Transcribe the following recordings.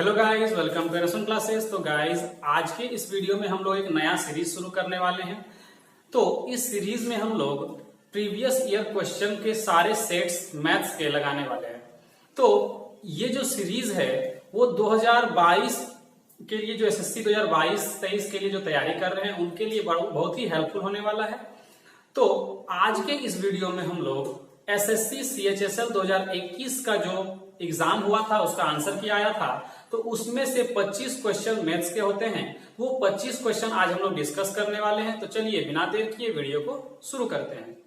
Hello guys, welcome to एरसन classes. तो guys, आज के इस वीडियो में हम लोग एक नया सीरीज शुरू करने वाले हैं। तो इस सीरीज में हम लोग प्रीवियस ईयर क्वेश्चन के सारे सेट्स मैथ्स के लगाने वाले हैं। तो ये जो सीरीज है वो 2022 के लिए, जो एसएससी 2022-23 के लिए जो तैयारी कर रहे हैं उनके लिए बहुत ही हेल्पफुल होने वाला है। तो आज के इस वीडियो में हम लोग एसएससी सीएचएसएल 2021 का जो एग्जाम हुआ था उसका आंसर किया आया था, तो उसमें से 25 क्वेश्चन मैथ्स के होते हैं। वो 25 क्वेश्चन आज हम लोग डिस्कस करने वाले हैं। तो चलिए बिना देर किए वीडियो को शुरू करते हैं।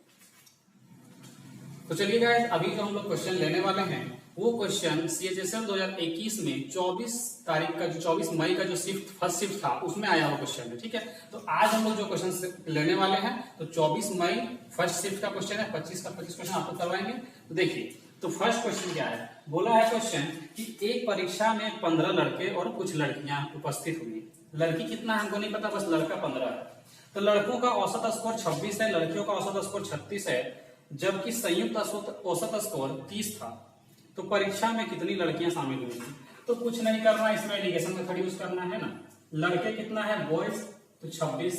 तो चलिए गाइस, अभी जो हम लोग क्वेश्चन लेने वाले हैं वो क्वेश्चन सीएचएसएल 2021 में 24 तारीख का, जो 24 मई का जो फर्स्ट शिफ्ट था उसमें आया हुआ क्वेश्चन है। ठीक है, तो आज हम लोग जो क्वेश्चन लेने वाले हैं तो 24 मई फर्स्ट शिफ्ट का क्वेश्चन है। 25 का 25 क्वेश्चन आपको करवाएंगे। तो देखिए, तो फर्स्ट क्वेश्चन क्या है, बोला है क्वेश्चन कि एक परीक्षा में 15 लड़के और कुछ लड़कियां उपस्थित हुई। लड़की कितना है हमको नहीं पता, बस लड़का 15 है। तो लड़कों का औसत स्कोर 26 है, लड़कियों का औसत स्कोर 36 है, जबकि संयुक्त औसत स्कोर 30 था। तो परीक्षा में कितनी लड़कियां शामिल हुई थी? तो कुछ नहीं करना, इसमें एलिगेशन मेथड यूज करना है ना। लड़के कितना है बॉयज, तो 26,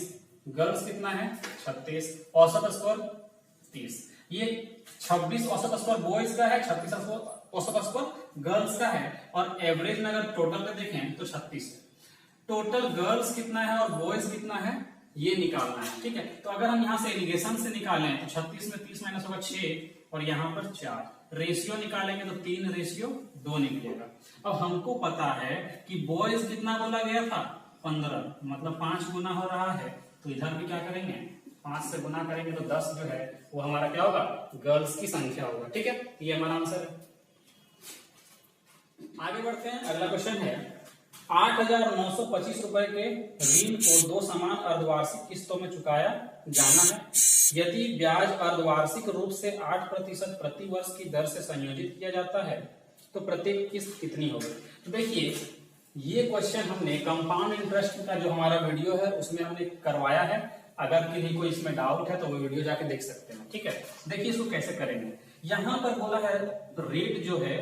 गर्ल्स कितना है 36, औसत स्कोर 30। ये 26 औसत स्कोर बॉयज का है, 36 औसत स्कोर गर्ल्स का है, और एवरेज में अगर टोटल में देखें तो 36 है। टोटल गर्ल्स कितना है और बॉयज कितना है ये निकालना है। ठीक है, तो अगर हम यहाँ से एलिगेशन से निकालें तो 36 में 30 माइनस होगा 6, और यहाँ पर 4। रेशियो निकालेंगे तो 3:2 निकलेगा। अब हमको पता है कि बॉयज कितना बोला गया था 15, मतलब 5 गुना हो रहा है। तो इधर भी क्या करेंगे, 5 से गुना करेंगे तो 10 जो है वो हमारा क्या होगा, गर्ल्स की संख्या होगा। ठीक है, ये हमारा आंसर है। आगे बढ़ते हैं, अगला क्वेश्चन है 8,925 रुपए के ऋण को 2 समान अर्धवार्षिक किस्तों में चुकाया जाना है। यदि ब्याज अर्धवार्षिक रूप से 8% प्रति वर्ष की दर से संयोजित किया जाता है तो प्रत्येक किस्त कितनी होगी? तो देखिए, ये क्वेश्चन हमने कंपाउंड इंटरेस्ट का जो हमारा वीडियो है उसमें हमने करवाया है। अगर किसी को इसमें डाउट है तो वो वीडियो जाके देख सकते हैं। ठीक है, देखिए इसको कैसे करेंगे। यहां पर बोला है रेट जो है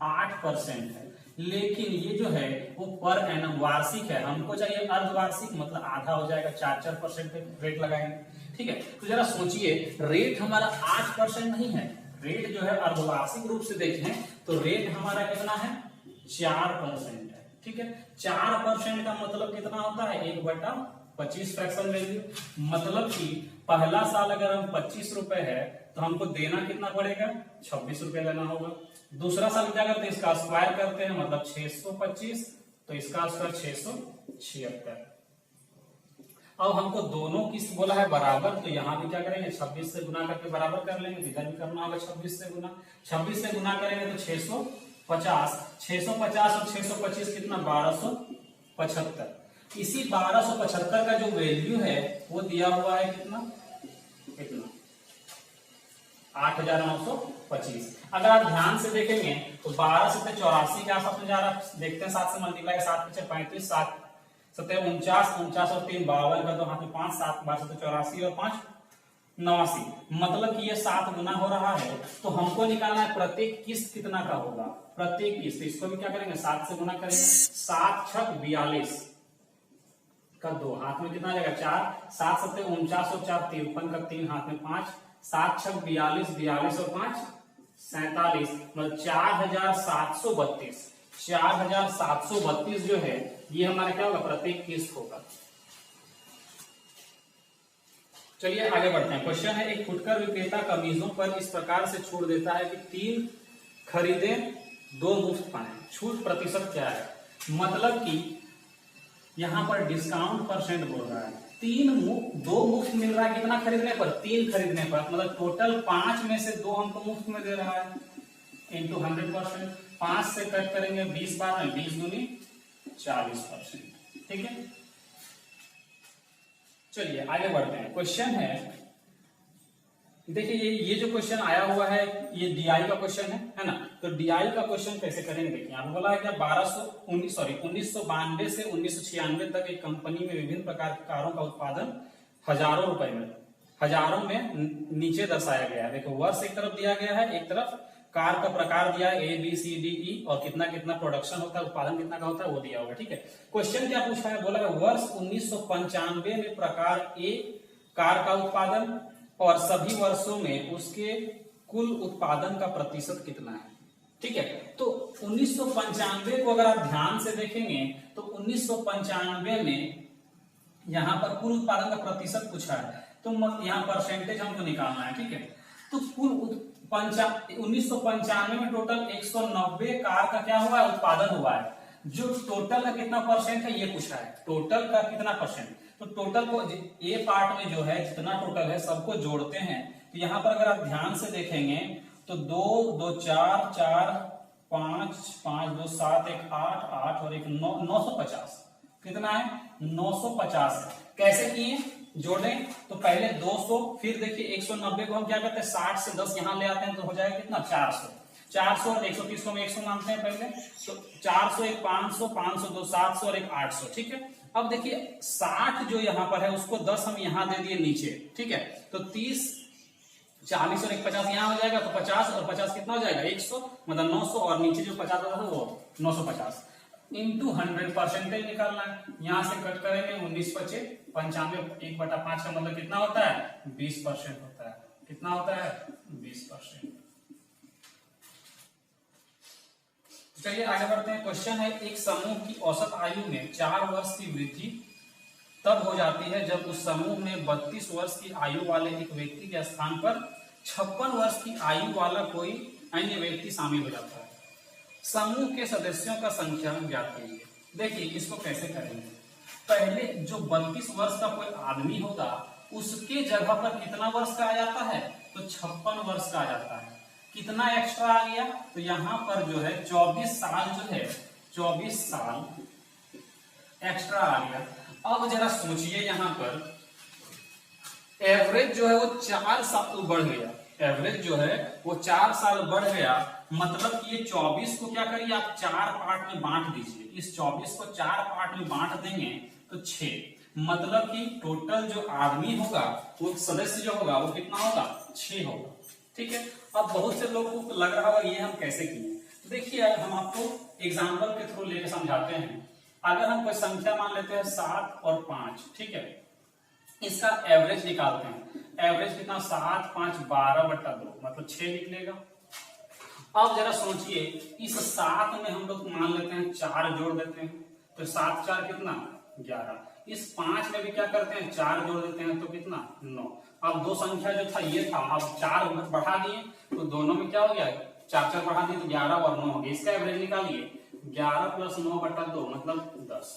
8% है, लेकिन ये जो है वो पर एनम वार्षिक है। हमको चाहिए अर्धवार्षिक, मतलब आधा हो जाएगा, 4% पे रेट लगाएंगे। ठीक है, तो जरा सोचिए, रेट हमारा 8% नहीं है, रेट जो है अर्धवार्षिक रूप से देखें तो रेट हमारा कितना है 4% है। ठीक है, 4% का मतलब कितना होता है 1/25 फ्रैक्शन वैल्यू। मतलब कि पहला साल अगर हम 25 रुपए है तो हमको देना कितना पड़ेगा 26 रुपए देना होगा। दूसरा साल क्या करते हैं, इसका स्क्वायर करते हैं, मतलब 625, तो इसका स्क्वायर 676। अब हमको दोनों किस्त बोला है बराबर, तो यहाँ भी क्या करेंगे 26 से गुना करके बराबर कर लेंगे। इधर भी करना होगा 26 से गुना। 26 से गुना करेंगे तो 650, 650 और 625 कितना 1275। इसी 1275 का जो वैल्यू है वो दिया हुआ है कितना 8,925। अगर आप ध्यान से देखेंगे तो 12 से 84 के आसपास में जा रहा है। देखते हैं 7 से मल्टीप्लाई, 7 × 35, 7 7 49, 49 और 3 52 का, तो यहाँ पे 5, 7 12 से 84 और 5 89। मतलब कि ये 7 गुना हो रहा है। तो हमको निकालना है प्रत्येक किस्त कितना का होगा, प्रत्येक किस्त। इसको भी क्या करेंगे 7 से गुना करेंगे, 7 × 6 = 42 का 2, हाथ में कितना जाएगा 4, 7 7 49 और 4 53 का 3, हाथ में 5, 7 × 6 = 42, 42 और 5 47, मतलब 4,732। 4,732 जो है ये हमारा क्या होगा, प्रत्येक किस्त होगा। चलिए आगे बढ़ते हैं। क्वेश्चन है, एक फुटकर विक्रेता कमीजों पर इस प्रकार से छूट देता है कि 3 खरीदे 2 मुफ्त पाए। छूट प्रतिशत क्या है, मतलब कि यहां पर डिस्काउंट परसेंट बोल रहा है। 2 मुफ्त मिल रहा है कितना खरीदने पर, 3 खरीदने पर, मतलब टोटल 5 में से 2 हमको मुफ्त में दे रहा है, इंटू 100%। 5 से कट करेंगे 20 बार में, 20 दूनी 40%। ठीक है, चलिए आगे बढ़ते हैं। क्वेश्चन है, देखिए ये जो क्वेश्चन आया हुआ है ये डीआई का क्वेश्चन है ना। तो डीआई का क्वेश्चन कैसे करेंगे, देखिए यहाँ बोला है कि 1992 से 1996 तक एक कंपनी में विभिन्न प्रकार की कारों का उत्पादन हजारों में नीचे दर्शाया गया है। देखो वर्ष एक तरफ दिया गया है, एक तरफ कार का प्रकार दिया है ABCDE और कितना कितना प्रोडक्शन होता है, उत्पादन कितना का होता है वो दिया होगा। ठीक है, क्वेश्चन क्या पूछा है, बोला है वर्ष 1995 में प्रकार ए कार का उत्पादन और सभी वर्षों में उसके कुल उत्पादन का प्रतिशत कितना है। ठीक है, तो 1995 को अगर आप ध्यान से देखेंगे तो 1995 में यहां पर कुल उत्पादन का प्रतिशत पूछा है, तो यहाँ परसेंटेज हमको निकालना है। ठीक है, तो कुल 1995 में टोटल 190 कार का क्या हुआ है, उत्पादन हुआ है। जो टोटल का कितना परसेंट है ये पूछा है, टोटल का कितना परसेंट, तो टोटल को ए पार्ट में जो है जितना टोटल है सबको जोड़ते हैं। तो यहाँ पर अगर आप ध्यान से देखेंगे तो 2 2 4 4 5 5 2 7 1 8 8 और 1 9 950 कितना है 950 है। कैसे किए, जोड़ें तो पहले 200 फिर देखिए 190 को हम क्या करते हैं 60 से 10 यहां ले आते हैं तो हो जाएगा कितना 400 400 और 130 को हम 100 मानते हैं पहले, तो 400 एक 500 500 2 700 और एक 800। ठीक है, अब देखिए 60 जो यहाँ पर है उसको 10 हम यहाँ दे दिए नीचे। ठीक है, तो 30 40 और एक 50 यहाँ हो जाएगा, तो 50 और 50 कितना हो जाएगा 100, मतलब 900 और नीचे जो 50 होता है वो 950 इंटू 100 परसेंटेज निकालना है। यहां से कट करेंगे 19 बचे 95 1/5 का मतलब कितना होता है 20% होता है। कितना होता है 20%। चलिए आगे बढ़ते हैं। क्वेश्चन है एक समूह की औसत आयु में 4 वर्ष की वृद्धि तब हो जाती है जब उस समूह में 32 वर्ष की आयु वाले एक व्यक्ति के स्थान पर 56 वर्ष की आयु वाला कोई अन्य व्यक्ति शामिल हो जाता है। समूह के सदस्यों का संख्या ज्ञात कीजिए। देखिए इसको कैसे करेंगे, पहले जो 32 वर्ष का कोई आदमी होगा उसके जगह पर कितना वर्ष का आ जाता है, तो 56 वर्ष का आ जाता है। कितना एक्स्ट्रा आ गया, तो यहाँ पर जो है 24 साल जो है 24 साल एक्स्ट्रा आ गया। अब जरा सोचिए यहाँ पर एवरेज जो है वो 4 साल बढ़ गया, एवरेज जो है वो 4 साल बढ़ गया, मतलब कि ये 24 को क्या करिए आप 4 पार्ट में बांट दीजिए। इस 24 को 4 पार्ट में बांट देंगे तो 6, मतलब कि टोटल जो आदमी होगा वो सदस्य जो होगा वो कितना होगा 6 होगा। ठीक है, अब बहुत से लोगों को लग रहा होगा ये हम कैसे किए, तो देखिए हम आपको एग्जाम्पल के थ्रू लेकर समझाते हैं। अगर हम कोई संख्या मान लेते हैं 7 और 5, ठीक है, इसका एवरेज निकालते हैं। एवरेज कितना 7 5 12/2 मतलब 6 निकलेगा। अब जरा सोचिए इस 7 में हम लोग मान लेते हैं 4 जोड़ देते हैं, तो 7 4 कितना 11। इस 5 में भी क्या करते हैं 4 जोड़ देते हैं, तो कितना 9। अब दो संख्या जो था ये था, अब 4 बढ़ा दिए तो दोनों में क्या हो गया 4 4 बढ़ा दिए तो 11 और 9 हो गया। इसका एवरेज निकालिए 11 + 9/2 मतलब 10।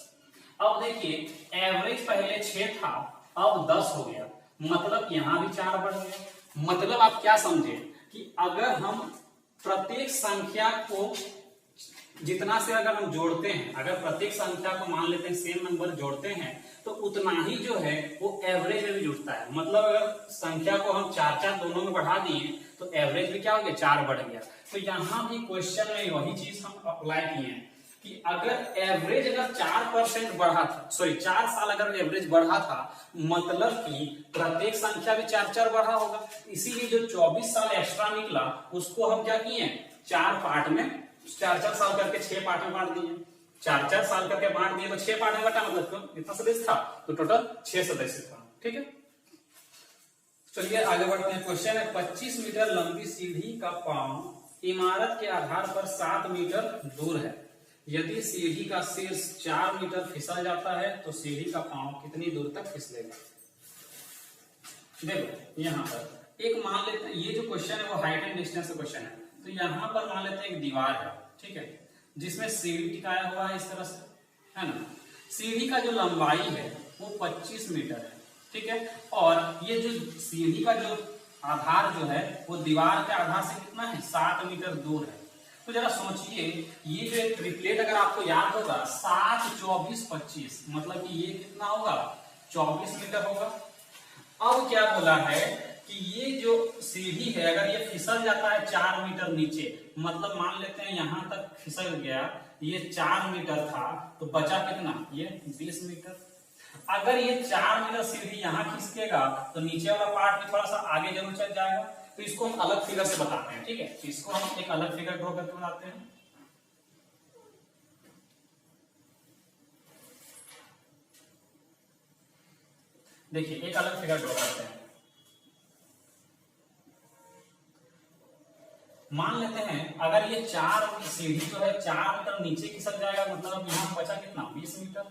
अब देखिए एवरेज पहले 6 था अब 10 हो गया, मतलब यहां भी 4 बढ़ गया। मतलब आप क्या समझे कि अगर हम प्रत्येक संख्या को जितना से अगर हम जोड़ते हैं, अगर प्रत्येक संख्या को मान लेते हैं सेम नंबर जोड़ते हैं तो उतना ही जो है वो एवरेज में भी जुड़ता है। मतलब अगर संख्या को हम 4 4 दोनों में बढ़ा दिए तो एवरेज भी क्या हो गया 4 बढ़ गया। तो यहाँ भी क्वेश्चन में वही चीज हम अप्लाई किए हैं कि अगर एवरेज अगर 4% बढ़ा था, सॉरी 4 साल अगर एवरेज बढ़ा था, मतलब कि प्रत्येक संख्या भी 4 4 बढ़ा होगा। इसीलिए जो 24 साल एक्स्ट्रा निकला उसको हम क्या किए 4 पार्ट में 4 4 साल करके 6 पार्ट में बांट दिए। 4 4 साल करके बांट दिए तो 6 पार्ट में बटा, मतलब कितना सदस्य था तो टोटल 6 सदस्य था। ठीक है, चलिए आगे बढ़ते हैं। क्वेश्चन है 25 मीटर लंबी सीढ़ी का पांव इमारत के आधार पर 7 मीटर दूर है। यदि सीढ़ी का शीर्ष 4 मीटर फिसल जाता है तो सीढ़ी का पांव कितनी दूर तक फिसलेगा। देखो यहाँ पर एक मान लेते हैं, ये जो क्वेश्चन है वो हाइट एंड डिस्टेंस का क्वेश्चन है। तो यहाँ पर मान लेते हैं एक दीवार है, ठीक है, जिसमें सीढ़ी टिकाया हुआ है इस तरह से, है ना। सीढ़ी का जो लंबाई है वो 25 मीटर है, ठीक है, और ये जो सीढ़ी का जो आधार जो है वो दीवार के आधार से कितना है 7 मीटर दूर है। तो जरा सोचिए ये जो एक ट्रिपलेट अगर आपको याद होगा 7 24 25 मतलब कि ये कितना होगा 24 मीटर होगा। अब क्या बोला है कि ये जो सीढ़ी है अगर ये फिसल जाता है 4 मीटर नीचे, मतलब मान लेते हैं यहां तक फिसल गया, ये 4 मीटर था तो बचा कितना ये 20 मीटर। अगर ये 4 मीटर सीढ़ी यहाँ खिसकेगा तो नीचे वाला पार्ट भी थोड़ा सा आगे जरूर चल जाएगा, तो इसको हम अलग फिगर से बताते हैं, ठीक है। तो इसको हम एक अलग फिगर ड्रॉ करके बनाते हैं। देखिए एक अलग फिगर ड्रॉ करते हैं। मान लेते हैं अगर ये 4 सीढ़ी जो है 4 मीटर नीचे खिसक जाएगा, मतलब अब यहाँ बचा कितना 20 मीटर।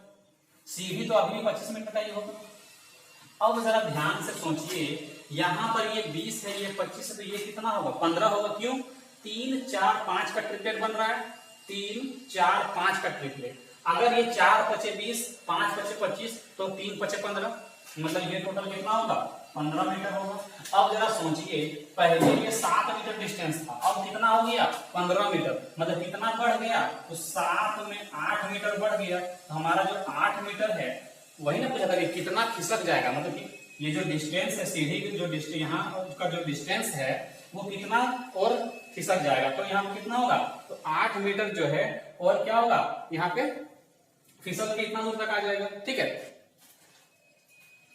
सीढ़ी तो अभी भी 25 मीटर का ही होगा। अब जरा ध्यान से सोचिए, यहाँ पर ये 20 है, ये 25 है, तो ये कितना होगा 15 होगा। क्यों? 3 4 5 का ट्रिपलेट बन रहा है, 3 4 5 का ट्रिपलेट। अगर ये 4 पचे 20, 5 पचे 25, तो 3 पचे 15, मतलब ये टोटल कितना होगा 15 मीटर होगा। अब जरा सोचिए, पहले ये 7 मीटर डिस्टेंस था, अब कितना हो गया 15 मीटर, मतलब कितना बढ़ गया, तो 7 में 8 मीटर बढ़ गया। तो हमारा जो 8 मीटर है वही ना पूछा था कि कितना खिसक जाएगा, मतलब कि ये जो डिस्टेंस है सीढ़ी की जो डिस्टेंस यहाँ का जो डिस्टेंस है वो कितना और खिसक जाएगा। तो यहाँ कितना होगा, तो 8 मीटर जो है और क्या होगा यहाँ पे फिसल के इतना दूर तक आ जाएगा, ठीक है।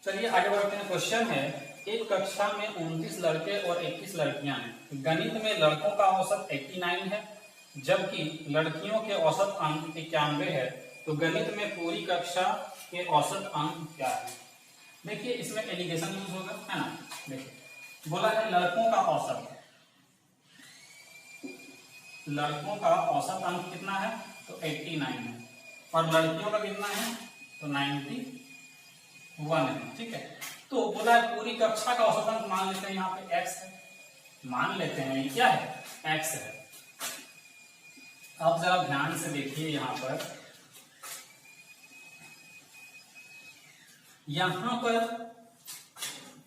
चलिए आगे बढ़ते हैं। क्वेश्चन है, एक कक्षा में 29 लड़के और 21 लड़कियां हैं। गणित में लड़कों का औसत 89 है जबकि लड़कियों के औसत अंक 91 है, तो गणित में पूरी कक्षा के औसत अंक क्या है। देखिए इसमें एलिगेशन यूज होगा, है ना। देखिए बोला है लड़कों का औसत, लड़कों का औसत अंक कितना है, तो 89 है, और लड़कियों का कितना है, तो 91 है, ठीक है। तो बोला है पूरी कक्षा का औसत अंक मान लेते हैं यहाँ पे x है, मान लेते हैं ये क्या है x है। अब जरा ध्यान से देखिए, यहाँ पर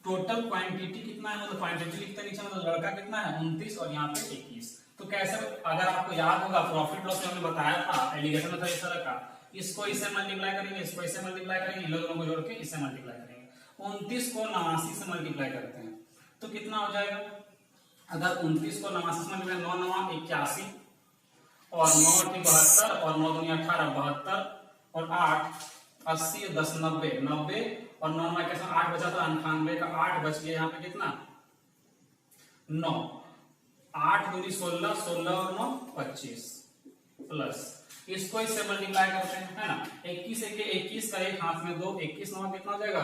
टोटल क्वांटिटी कितना है, मतलब क्वांटिटी लिखते नीचे, मतलब लड़का कितना है 29 और यहाँ पे 21। तो कैसे, अगर आपको याद होगा प्रॉफिट लॉस में हमने बताया था, एलिगेशन में था इस तरह का, इसको इससे मल्टीप्लाई करेंगे, इसको इससे मल्टीप्लाई करेंगे, इन दोनों को जोड़ के इससे मल्टीप्लाई करेंगे। 29 को 89 से मल्टीप्लाई करते हैं तो कितना हो जाएगा, अगर 29 को 89 से मल्टीप्लाई, 9 9 81 और 9 72 और 9 दूनी 18 72 और 8 80 10 90 90 और 9 9 कैसे 8 बचा था 98 का 8 बच गया, यहाँ पे कितना 9, 8 दूनी 16 16 और 9 25 प्लस इसको इससे मल्टीप्लाई करते हैं, है ना। 21 के 21 का एक हाथ में 2, 21 9 कितना हो जाएगा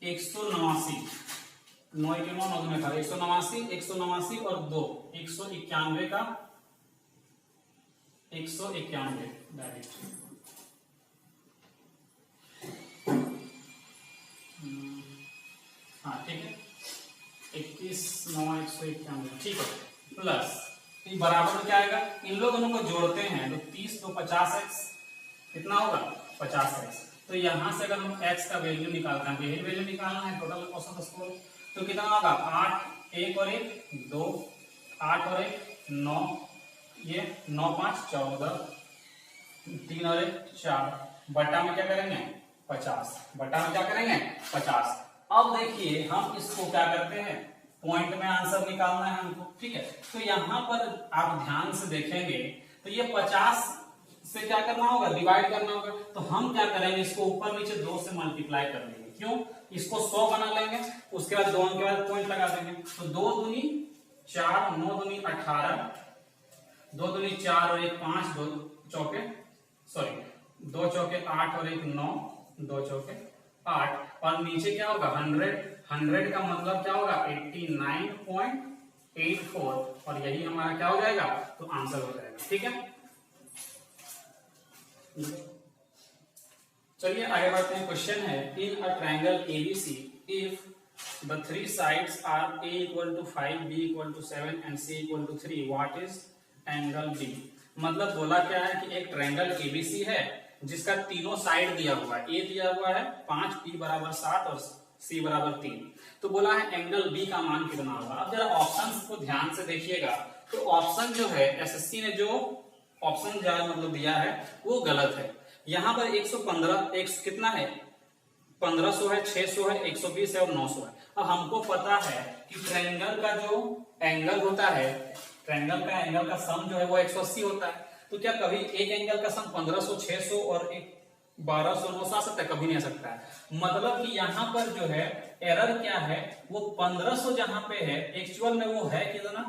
189, 9 के 9 9 में था 189, 189 और 2 191 का 191 डायरेक्ट। हाँ ठीक है, 21 9 191, ठीक है, प्लस ये बराबर में क्या आएगा, इन लोगों को जोड़ते हैं तो 30 तो 50x कितना होगा 50x। तो यहां से अगर हम x का वैल्यू निकालते हैं, यही वैल्यू निकालना है टोटल औसत स्कोर, तो कितना होगा 8 1 और 1 2 8 और 1 9, ये 9 5 14 3 और 1 4, बटा में क्या करेंगे 50, बटा में क्या करेंगे 50। अब देखिए हम इसको क्या करते हैं, पॉइंट में आंसर निकालना है हमको, ठीक है। तो यहाँ पर आप ध्यान से देखेंगे तो ये 50 से क्या करना होगा, डिवाइड करना होगा। तो हम क्या करेंगे, इसको ऊपर नीचे 2 से मल्टीप्लाई कर लेंगे। क्यों, इसको 100 बना लेंगे, उसके बाद 2 के बाद पॉइंट लगा देंगे। तो 2 दूनी 4 9 दूनी 18, 2 दूनी 4 और 1 5 2 चौके 2 चौके 8 और 1 9 2 चौके 8, और नीचे क्या होगा 100 का मतलब क्या होगा 89.84, और यही हमारा क्या हो जाएगा, तो आंसर हो जाएगा, ठीक है। चलिए आगे बढ़ते हैं। क्वेश्चन है, in a triangle ABC if the three sides are a equal to 5 b equal to 7 and c equal to 3 what is angle b। मतलब बोला क्या है कि एक ट्रायंगल एबीसी है जिसका तीनों साइड दिया हुआ है, ए दिया हुआ है 5, b बराबर 7 और c बराबर 3। तो बोला है एंगल b का मान कितना होगा। अब जरा ऑप्शंस को ध्यान से देखिएगा, तो ऑप्शन जो है एसएससी ने जो ऑप्शन मतलब दिया है वो गलत है। यहाँ पर 115 एक कितना है 1500 है, 600 है, 120 है और 900 है। अब हमको पता है कि ट्रायंगल का जो एंगल होता है, ट्रायंगल का एंगल का सम जो है वो 180 होता है। तो क्या कभी एक एंगल का सम 1500 600 और 1200 900 आ सकता है, कभी नहीं आ सकता है। मतलब कि यहाँ पर जो है एरर क्या है, वो 1500 जहां पे है एक्चुअल में वो है कितना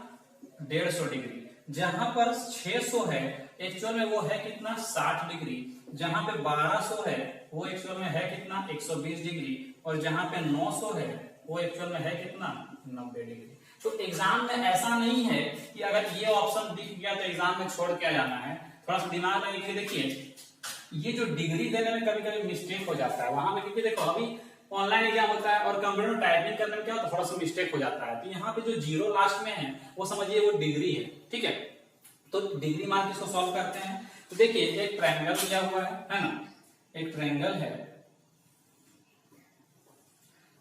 150 डिग्री, जहां पर 600 है एक्चुअल में वो है कितना 60 डिग्री, जहां पे 1200 है वो एक्चुअल में है कितना 120 डिग्री, और जहां पे 900 है वो एक्चुअल में है कितना 90 डिग्री। तो एग्जाम में ऐसा नहीं है कि अगर ये ऑप्शन दिख गया तो एग्जाम में छोड़ के आ जाना है, थोड़ा सा दिमाग में लिखिए। देखिए ये जो डिग्री देने में कभी कभी मिस्टेक हो जाता है वहां पे, क्योंकि देखो अभी ऑनलाइन एग्जाम होता है और कंप्यूटर में टाइपिंग करने में क्या होता है थोड़ा सा मिस्टेक हो जाता है, तो यहाँ पे जो जीरो लास्ट में है वो समझिए वो डिग्री है, ठीक है। तो डिग्री मान के इसको सॉल्व करते हैं। तो देखिए एक ट्रायंगल दिया हुआ है ना, एक ट्रायंगल है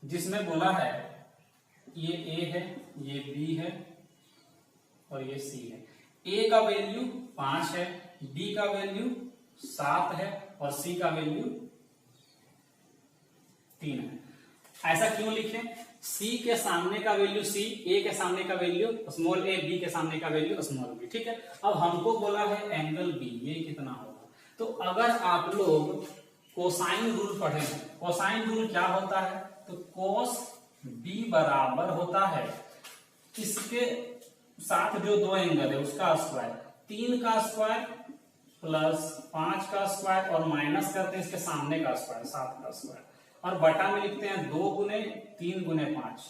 जिसमें बोला है ये ए है, ये बी है और ये सी है। ए का वैल्यू 5 है, बी का वैल्यू 7 है और सी का वैल्यू 3 है। ऐसा क्यों लिखे, सी के सामने का वैल्यू सी, ए के सामने का वैल्यू स्मॉल ए, बी के सामने का वैल्यू स्मॉल बी, ठीक है। अब हमको बोला है एंगल बी, ये कितना होगा। तो अगर आप लोग कोसाइन रूल पढ़े हैं, कोसाइन रूल क्या होता है, तो कोस बी बराबर होता है इसके साथ जो दो एंगल है उसका स्क्वायर, 3 का स्क्वायर प्लस 5 का स्क्वायर और माइनस करते हैं इसके सामने का स्क्वायर 7 का स्क्वायर, और बटा में लिखते हैं 2 गुने 3 गुने 5।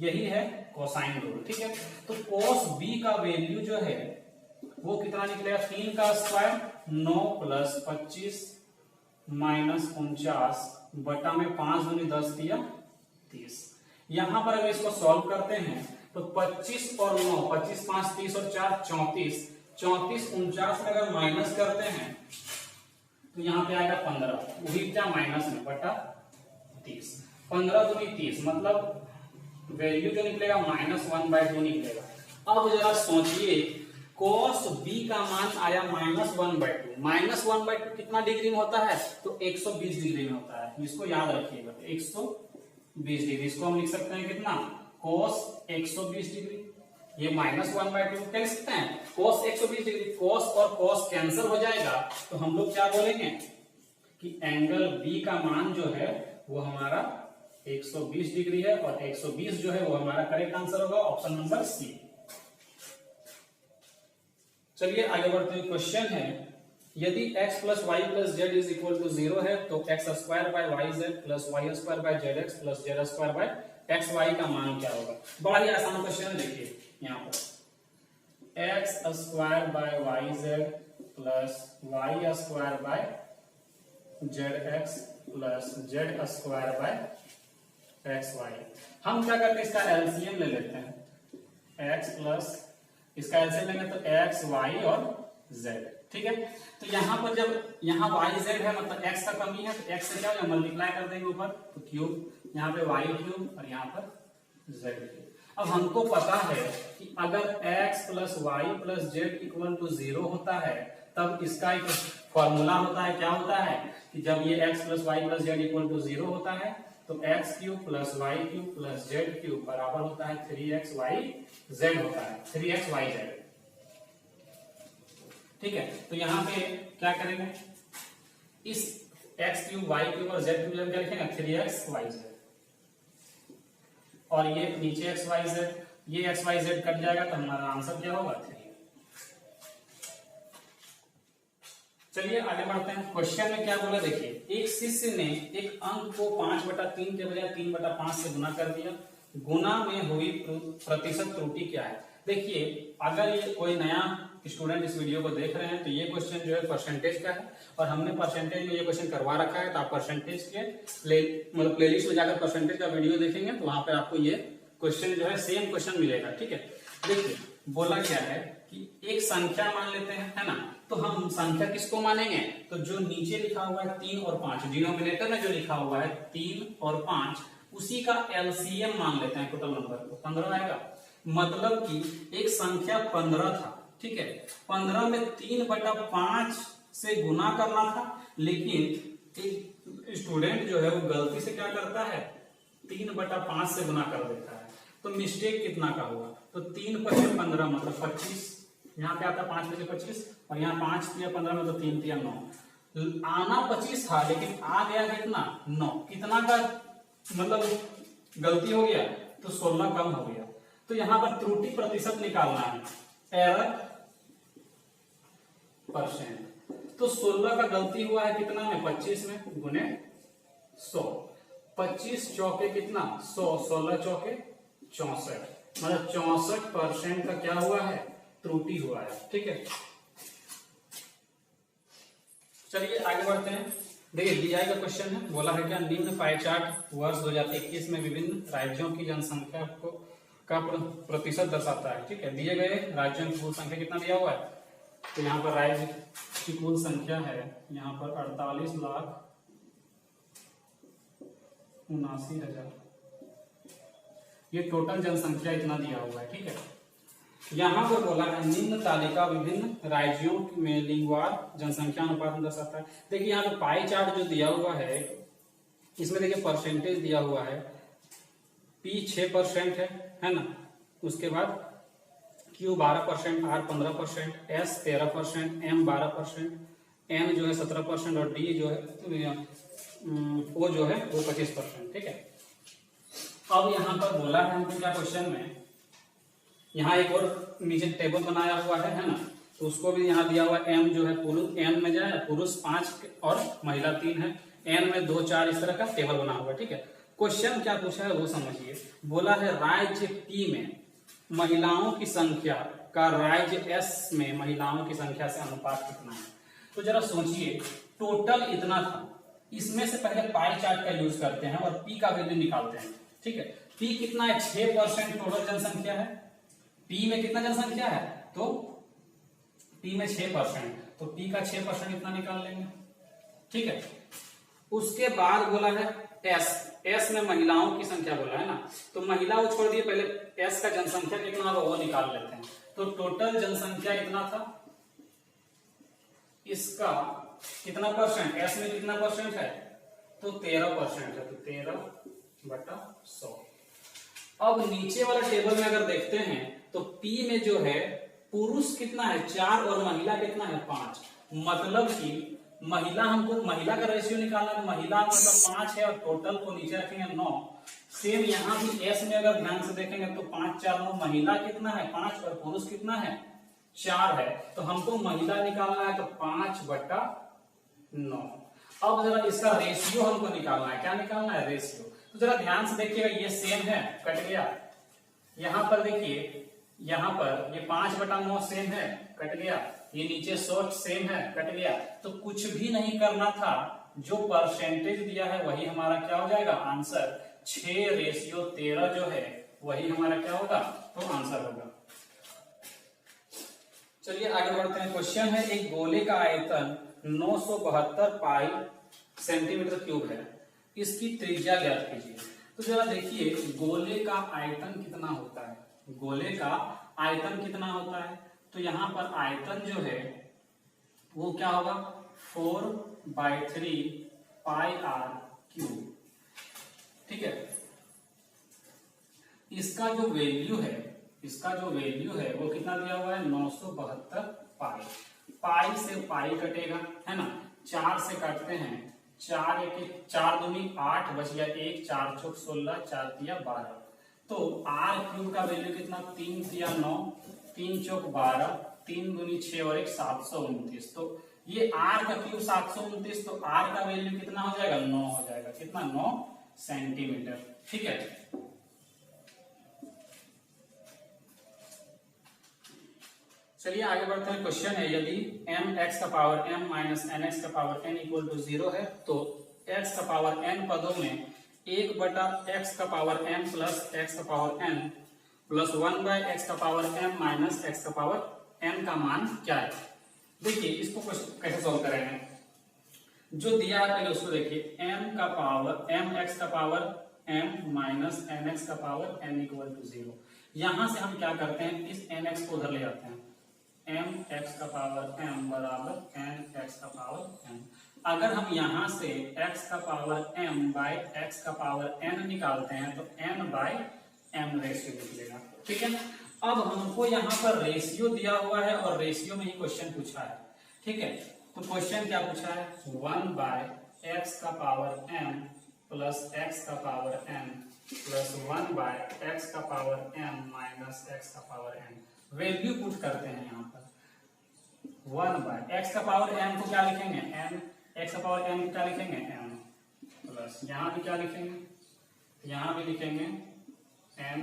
यही है कोसाइन रूल, ठीक है। तो कोस बी का वैल्यू जो है वो कितना निकलेगा, 3 का स्क्वायर 9 प्लस 25 माइनस 49 बटा में 5 गुने 10 दिया 30। यहां पर अगर इसको सॉल्व करते हैं तो 25 और 9, 25 5 30 और 4 34, 34 49 में अगर माइनस करते हैं तो यहाँ पे आएगा 15, वही क्या माइनस में बटा 30, 15 दूनी 30, मतलब वैल्यू जो निकलेगा -1/2 निकलेगा। अब जरा सोचिए cos b का मान आया -1/2, -1/2 कितना डिग्री में होता है, तो 120 डिग्री में होता है। इसको याद रखिएगा 120 डिग्री, इसको हम लिख सकते हैं कितना cos 120 डिग्री, ये -1/2 कह सकते हैं cos 120 डिग्री। cos और cos कैंसिल हो जाएगा तो हम लोग क्या बोलेंगे कि एंगल B का मान जो है वो हमारा 120 डिग्री है, और 120 जो है वो हमारा करेक्ट आंसर होगा ऑप्शन नंबर सी। चलिए आगे बढ़ते हैं। क्वेश्चन है यदि x plus y plus z is equal to 0 है तो x square by y z plus y square by z x plus z square by x y का मान क्या होगा। बड़ा ही आसान क्वेश्चन है, देखिए यहाँ पर x square by y z plus y square by z x plus z square by x y. हम क्या करते हैं इसका एलसीएम ले लेते हैं, x प्लस इसका एलसीएम लेंगे तो x y और z, ठीक है। तो यहाँ पर जब यहाँ y z है मतलब x का कमी है तो x से क्या हो जाएगा मल्टीप्लाई कर देंगे ऊपर तो क्यूब, यहाँ पे y क्यूब और यहाँ पर z क्यूब। अब हमको पता है कि अगर x plus y plus z equal to 0 होता है तब इसका एक फॉर्मूला होता है, क्या होता है कि जब ये x plus y plus z equal to 0 होता है तो x cube plus y cube plus z cube बराबर होता है 3xyz होता है, 3xyz, ठीक है। तो यहाँ पे क्या करेंगे, इस x क्यूब वाई क्यूब और z क्यूब क्या लिखेंगे 3xyz, और ये नीचे xyz, ये xyz कट जाएगा तो हमारा आंसर क्या होगा 3। चलिए आगे बढ़ते हैं। क्वेश्चन में क्या बोला देखिए, एक शिष्य ने एक अंक को 5/3 के बजाय 3/5 से गुना कर दिया, गुना में हुई प्रतिशत त्रुटि क्या है। देखिए अगर ये कोई नया स्टूडेंट इस वीडियो को देख रहे हैं तो ये क्वेश्चन जो है परसेंटेज का है, और हमने परसेंटेज में ये क्वेश्चन करवा रखा है, तो आप परसेंटेज के प्लेलिस्ट में जाकर परसेंटेज का वीडियो देखेंगे तो वहां पर आपको ये क्वेश्चन जो है सेम क्वेश्चन मिलेगा, ठीक है। देखिए बोला क्या है कि एक संख्या मान लेते हैं, है ना, तो हम संख्या किसको मानेंगे, तो जो नीचे लिखा हुआ है 3 और 5, डिनोमिनेटर में जो लिखा हुआ है 3 और 5 उसी का एलसीएम मान लेते हैं, टोटल नंबर को 15 आएगा। मतलब कि एक संख्या 15 था, ठीक है, 15 में 3/5 से गुना करना था, लेकिन एक स्टूडेंट जो है वो गलती से क्या करता है 3/5 से गुना कर देता है, तो मिस्टेक कितना का होगा, तो 3 पर 15 मतलब 25, यहाँ पे आता है 5 में से 25, और यहाँ 5 या 15 में तो 3 या 9, आना 25 था लेकिन आ गया कितना 9, कितना का मतलब गलती हो गया, तो 16 कम हो गया। तो यहां पर त्रुटि प्रतिशत निकालना है, एरर परसेंट। तो 16 का गलती हुआ है कितना में 25 में गुने 100, 25 चौके कितना 100, 16 चौके 64, मतलब 64% का क्या हुआ है त्रुटि हुआ है। ठीक है, चलिए आगे बढ़ते हैं। देखिए DI का क्वेश्चन है, बोला है क्या निम्न पाई चार्ट वर्ष 2021 में विभिन्न राज्यों की जनसंख्या को का प्रतिशत दर्शाता है। ठीक है, दिए गए राज्यों की कुल संख्या कितना दिया हुआ है, तो यहाँ पर राज्य की कुल संख्या है यहाँ पर 48,79,000, ये टोटल जनसंख्या इतना दिया हुआ है। ठीक है, यहाँ पर बोला है निम्न तालिका विभिन्न राज्यों में लिंगवार जनसंख्या अनुपात दर्शाता है। देखिए यहाँ पे पाई चार्ट जो दिया हुआ है इसमें देखिए परसेंटेज दिया हुआ है, P 6% है ना, उसके बाद Q 12%, R 15%, S 13%, M 12%, N जो है 17% और D जो है O जो है वो 25%। ठीक है, अब यहाँ पर बोला है हमको क्या क्वेश्चन में, यहाँ एक और नीचे टेबल बनाया हुआ है ना, तो उसको भी यहाँ दिया हुआ M जो है पुरुष N में जाए, पुरुष 5 और महिला 3 है, N में 2 4 इस तरह का टेबल बना हुआ है। ठीक है, क्वेश्चन क्या पूछा है वो समझिए। बोला है राज्य P में महिलाओं की संख्या का राज्य S में महिलाओं की संख्या से अनुपात कितना है। तो जरा सोचिए, टोटल इतना था, इसमें से पहले पाई चार्ट का यूज करते हैं और P का वैल्यू निकालते हैं। ठीक है, P कितना है 6% टोटल जनसंख्या है, P में कितना जनसंख्या है, तो P में 6%, तो P का 6% इतना निकाल लेंगे। ठीक है, उसके बाद बोला है S में महिलाओं की संख्या बोला है ना, तो महिला वो छोड़ दिए, पहले S का जनसंख्या कितना होगा वो निकाल लेते हैं। तो टोटल जनसंख्या इतना था, इसका कितना परसेंट, S में कितना परसेंट है, तो 13% है, तो 13/100। अब नीचे वाला टेबल में अगर देखते हैं तो P में जो है पुरुष कितना है 4 और महिला कितना है 5, मतलब कि महिला हमको महिला का रेशियो निकालना है, महिला मतलब 5 है और टोटल को नीचे रखेंगे 9। सेम यहाँ भी S में अगर ध्यान से देखेंगे तो 5 4 9, महिला कितना है 5 और पुरुष कितना है 4 है, तो हमको महिला निकालना है तो 5/9। अब जरा इसका रेशियो हमको निकालना है, क्या निकालना है रेशियो। तो जरा ध्यान से देखिएगा, ये सेम है कट गया, यहाँ पर देखिए यहाँ पर ये 5/9 सेम है कट गया, ये नीचे शॉर्ट सेम है कट गया, तो कुछ भी नहीं करना था, जो परसेंटेज दिया है वही हमारा क्या हो जाएगा आंसर, 6:13 जो है वही हमारा क्या होगा, तो आंसर होगा। चलिए आगे बढ़ते हैं। क्वेश्चन है एक गोले का आयतन 972 पाई सेंटीमीटर क्यूब है, इसकी त्रिज्या ज्ञात कीजिए। तो जरा देखिए गोले का आयतन कितना होता है, गोले का आयतन कितना होता है, तो यहाँ पर आयतन जो है वो क्या होगा 4/3 पाई r क्यूब। ठीक है, इसका जो वैल्यू है, इसका जो वैल्यू है वो कितना दिया हुआ है 972 पाई, पाई से पाई कटेगा है ना, 4 से काटते हैं, 4 1 4 दूनी 8 बच गया 1, 4 चौक 16, 4 तिया 12, तो r क्यूब का वैल्यू कितना 3 तिया 9, 3 चौक 12, 3 दूनी 6 और 1 729, तो ये r का क्यूब 729, तो r का वैल्यू कितना हो जाएगा 9 हो जाएगा, कितना 9 सेंटीमीटर। ठीक है, चलिए आगे बढ़ते हैं। क्वेश्चन है यदि mx का पावर m माइनस nx का पावर n इक्वल टू 0 है, तो x का पावर n पदों में 1/x का पावर m प्लस x का पावर n प्लस 1/x का पावर m माइनस x का पावर n का मान क्या है। देखिए इसको कैसे सॉल्व करेंगे, जो दिया है पहले उसको देखिए, m का पावर mx का पावर m माइनस nx का पावर n इक्वल टू 0। यहां से हम क्या करते हैं, इस nx को उधर ले जाते हैं, mx का पावर m बराबर nx का पावर n। अगर हम यहां से x का पावर m बाय x का पावर n निकालते हैं तो n बाय m रेशियो निकलेगा। ठीक है, अब हमको यहाँ पर रेशियो दिया हुआ है और रेशियो में ही क्वेश्चन पूछा है। ठीक है, तो क्वेश्चन क्या पूछा है, 1/x का पावर m प्लस x का पावर n प्लस 1/x का पावर m माइनस x का पावर n। वैल्यू पुट करते हैं यहाँ पर 1/x का पावर m को क्या लिखेंगे m, x का पावर m को क्या लिखेंगे m प्लस यहाँ भी क्या लिखेंगे, यहाँ भी लिखेंगे m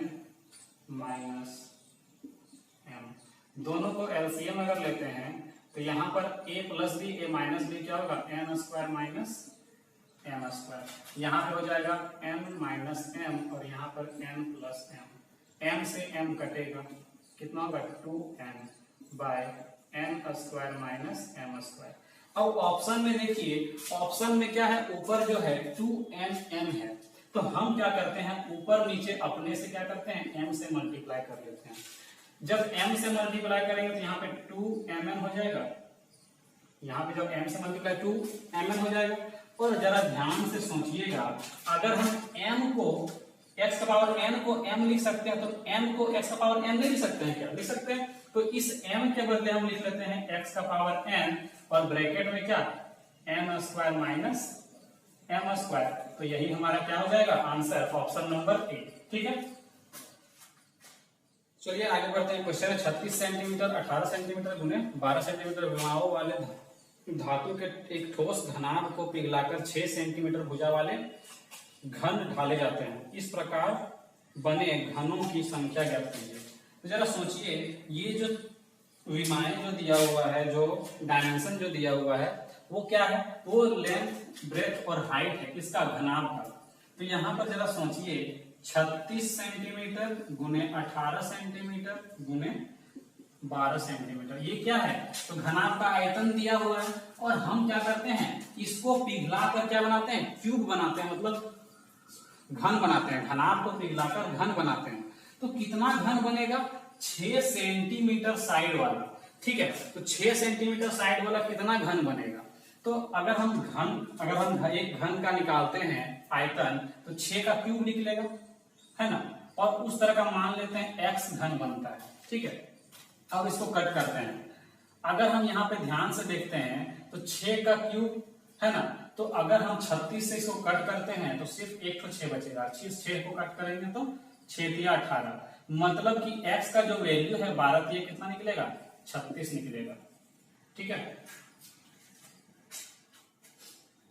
माइनस m। दोनों को एलसीएम अगर लेते हैं तो यहाँ पर a plus b a minus b क्या होगा n square minus m square. यहाँ पे हो जाएगा m माइनस m और यहाँ पर n प्लस m से m कटेगा, कितना होगा 2n by n square minus m square. अब ऑप्शन में देखिए, ऑप्शन में क्या है, ऊपर जो है 2nm है, तो हम क्या करते हैं ऊपर नीचे अपने से क्या करते हैं m से मल्टीप्लाई कर लेते हैं। जब m से मल्टीप्लाई करेंगे तो यहाँ पे 2mn हो जाएगा, यहाँ पे जब m से मल्टीप्लाई 2mn हो जाएगा। और जरा ध्यान से सोचिएगा, अगर हम m को x का पावर n को m लिख सकते हैं तो m को x का पावर n नहीं लिख सकते हैं क्या, लिख सकते हैं। तो इस m के बदले हम लिख लेते हैं x का पावर n और ब्रैकेट में क्या m square minus m square. तो यही हमारा क्या हो जाएगा आंसर, ऑप्शन नंबर ए। ठीक है, चलिए आगे बढ़ते हैं। क्वेश्चन है 36 सेंटीमीटर 18 सेंटीमीटर गुने 12 सेंटीमीटर विमाओं वाले धातु के एक ठोस घनाभ को पिघलाकर 6 सेंटीमीटर भुजा वाले घन ढाले जाते हैं। इस प्रकार बने घनों की संख्या ज्ञात कीजिए। तो जरा सोचिए, ये जो विमाएं जो दिया हुआ है, जो डायमेंशन जो दिया हुआ है वो क्या है, वो लेंथ ब्रेथ और हाइट है किसका, घनाभ का। तो यहाँ पर जरा सोचिए 36 सेंटीमीटर गुने 18 सेंटीमीटर गुने 12 सेंटीमीटर, ये क्या है, तो घनाभ का आयतन दिया हुआ है। और हम क्या करते हैं, इसको पिघला कर क्या बनाते हैं, क्यूब बनाते हैं, मतलब घन बनाते हैं। घनाभ को पिघलाकर घन बनाते हैं। तो कितना घन बनेगा, 6 सेंटीमीटर साइड वाला। ठीक है, तो 6 सेंटीमीटर साइड वाला कितना घन बनेगा। तो अगर हम एक घन का निकालते हैं आयतन, तो 6 का क्यूब निकलेगा, है ना। और उस तरह का मान लेते हैं x घन बनता है। ठीक है, अब इसको कट करते हैं। अगर हम यहाँ पे ध्यान से देखते हैं तो 6 का क्यूब है ना, तो अगर हम 36 से इसको कट करते हैं तो सिर्फ एक तो 6 बचेगा। 6 को कट करेंगे तो 6 या 18, मतलब कि x का जो वैल्यू है 12 ये कितना निकलेगा, 36 निकलेगा। ठीक है,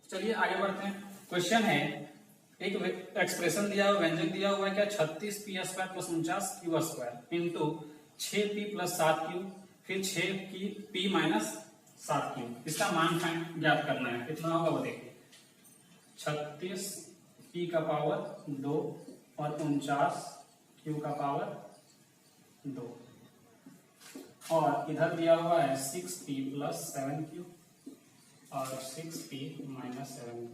चलिए आगे बढ़ते हैं। क्वेश्चन है, एक एक्सप्रेशन दिया हुआ, व्यंजक दिया हुआ है क्या, 36 P square plus 49 Q square into 6p plus 7q फिर 6 p माइनस 7q। इसका मान ज्ञात करना है, कितना होगा वो देखिए। 36 p का पावर 2 और 49 q का पावर 2 और इधर दिया हुआ है 6p प्लस 7q और 6p माइनस 7q।